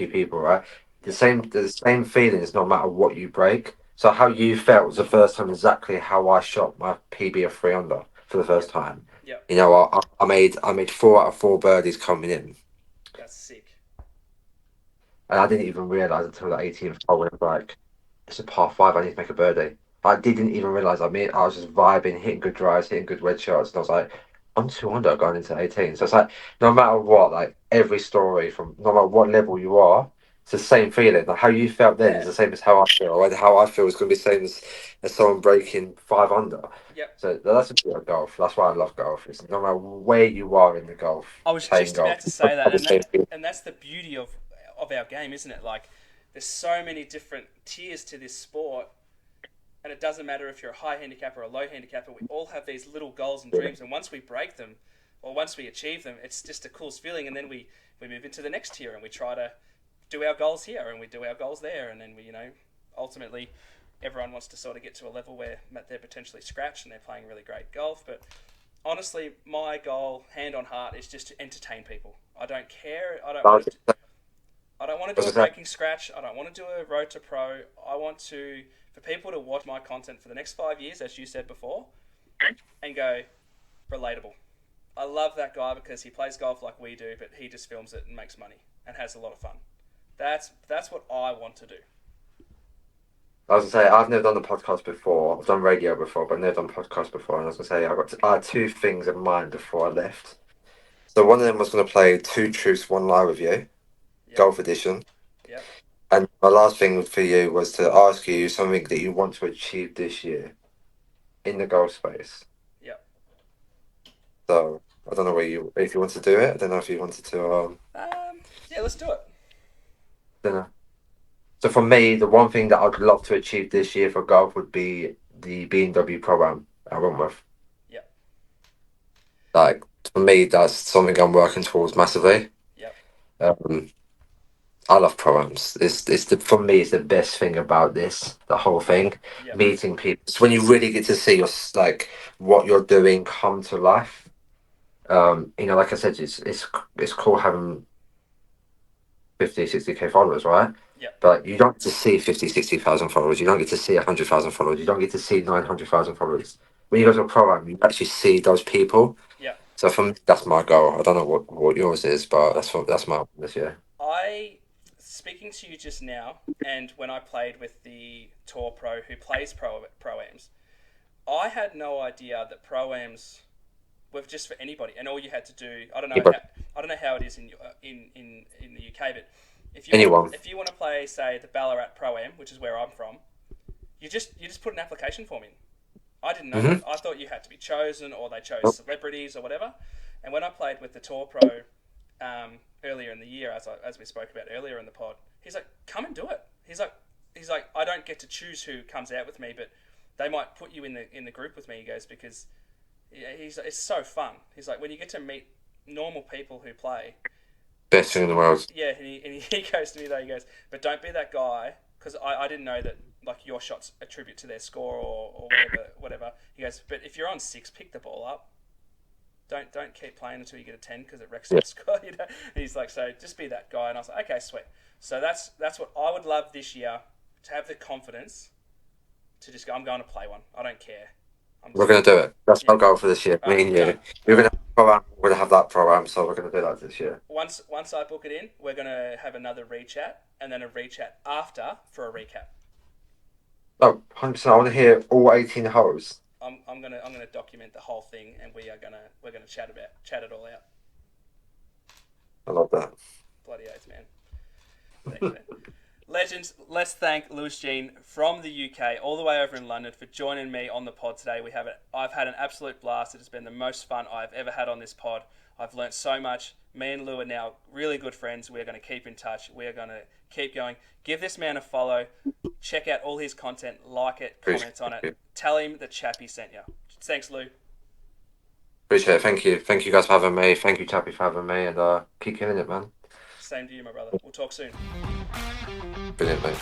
people, right? The same feelings no matter what you break. So how you felt was the first time exactly how I shot my PB of 3 under for the first time. Yep, I made 4 out of 4 birdies coming in, that's sick. and I didn't even realize until the 18th hole when like it's a par 5. I need to make a birdie. I didn't even realize. I was just vibing, hitting good drives, hitting good wedge shots, and I was like, I'm 2 under going into 18. So it's like no matter what, like every story from no matter what level you are, it's the same feeling. Like how you felt then Yeah. is the same as how I feel, and how I feel is going to be the same as someone breaking 5 under. Yep. So that's the beauty of golf. That's why I love golf. It's no matter where you are in the golf, I was playing just golf, about to say you've that, got the same feeling. and that's the beauty of our game, isn't it? Like, there's so many different tiers to this sport, and it doesn't matter if you're a high handicapper or a low handicapper. We all have these little goals and dreams, and once we break them, or once we achieve them, it's just a cool feeling. And then we move into the next tier, and we try to do our goals here, and we do our goals there, and then we ultimately everyone wants to sort of get to a level where they're potentially scratched and they're playing really great golf, but honestly, my goal, hand on heart, is just to entertain people. I don't care. I don't want to do a breaking scratch. I don't want to do a road to pro. I want for people to watch my content for the next 5 years, as you said before, and go relatable. I love that guy because he plays golf like we do, but he just films it and makes money and has a lot of fun. That's what I want to do. I was gonna say I've never done the podcast before. I've done radio before, but I've never done podcast before. And I was gonna say I had 2 things in mind before I left. So one of them was gonna play Two Truths, One Lie with you, Yep. Golf Edition. Yep. And my last thing for you was to ask you something that you want to achieve this year in the golf space. Yep. So I don't know if you want to do it. I don't know if you wanted to. Yeah, let's do it. Don't know. So for me, the one thing that I'd love to achieve this year for golf would be the BMW program at Wentworth. Yep. Like for me, that's something I'm working towards massively. Yep. Um, I love programs. For me, it's the best thing about the whole thing. Yep. Meeting people. It's when you really get to see like what you're doing come to life. Like I said, it's cool having 50, 60K followers, right? Yep. But you don't get to see 50, 60,000 followers. You don't get to see 100,000 followers. You don't get to see 900,000 followers. When you go to a program, you actually see those people. Yep. So for me, that's my goal. I don't know what yours is, but that's my goal this year. Speaking to you just now, and when I played with the Tour Pro who plays pro-ams, I had no idea that pro-ams were just for anybody, and all you had to do, I don't know how it is in the UK, but if you want to play, say, the Ballarat Pro-Am, which is where I'm from, you just put an application form in. I didn't know that. I thought you had to be chosen, or they chose celebrities or whatever. And when I played with the Tour Pro earlier in the year, as we spoke about earlier in the pod, he's like, "Come and do it." He's like, "I don't get to choose who comes out with me, but they might put you in the group with me." He goes, because it's so fun. He's like, when you get to meet normal people who play, Best thing in the world. yeah. And he goes to me though. He goes, "But don't be that guy," because I didn't know that like your shots attribute to their score or whatever. He goes, "But if you're on 6, pick the ball up." Don't keep playing until you get a 10 because it wrecks Yeah. your score. You know? And he's like, so just be that guy. And I was like, okay, sweet. So that's what I would love this year, to have the confidence to just go, I'm going to play one. I don't care. We're going to do it. That's Yeah. our goal for this year. Me and you. Done. You're going Alright. to have a program. We're going to have that program, so we're going to do that this year. Once I book it in, we're gonna have another rechat and then a rechat after for a recap. No, 100%. I want to hear all 18 holes. I'm gonna document the whole thing, and we're gonna chat it all out. I love that. Bloody oath, man. Thanks, man. Legends, let's thank Lewis Jean from the UK, all the way over in London, for joining me on the pod today. I've had an absolute blast. It has been the most fun I've ever had on this pod. I've learnt so much. Me and Lou are now really good friends. We're going to keep in touch. We're going to keep going. Give this man a follow. Check out all his content. Like it. Comment on it. Tell him that Chappy sent you. Thanks, Lou. Appreciate it. Thank you. Thank you guys for having me. Thank you, Chappy, for having me. And keep killing it, man. Same to you, my brother. We'll talk soon. Brilliant, mate.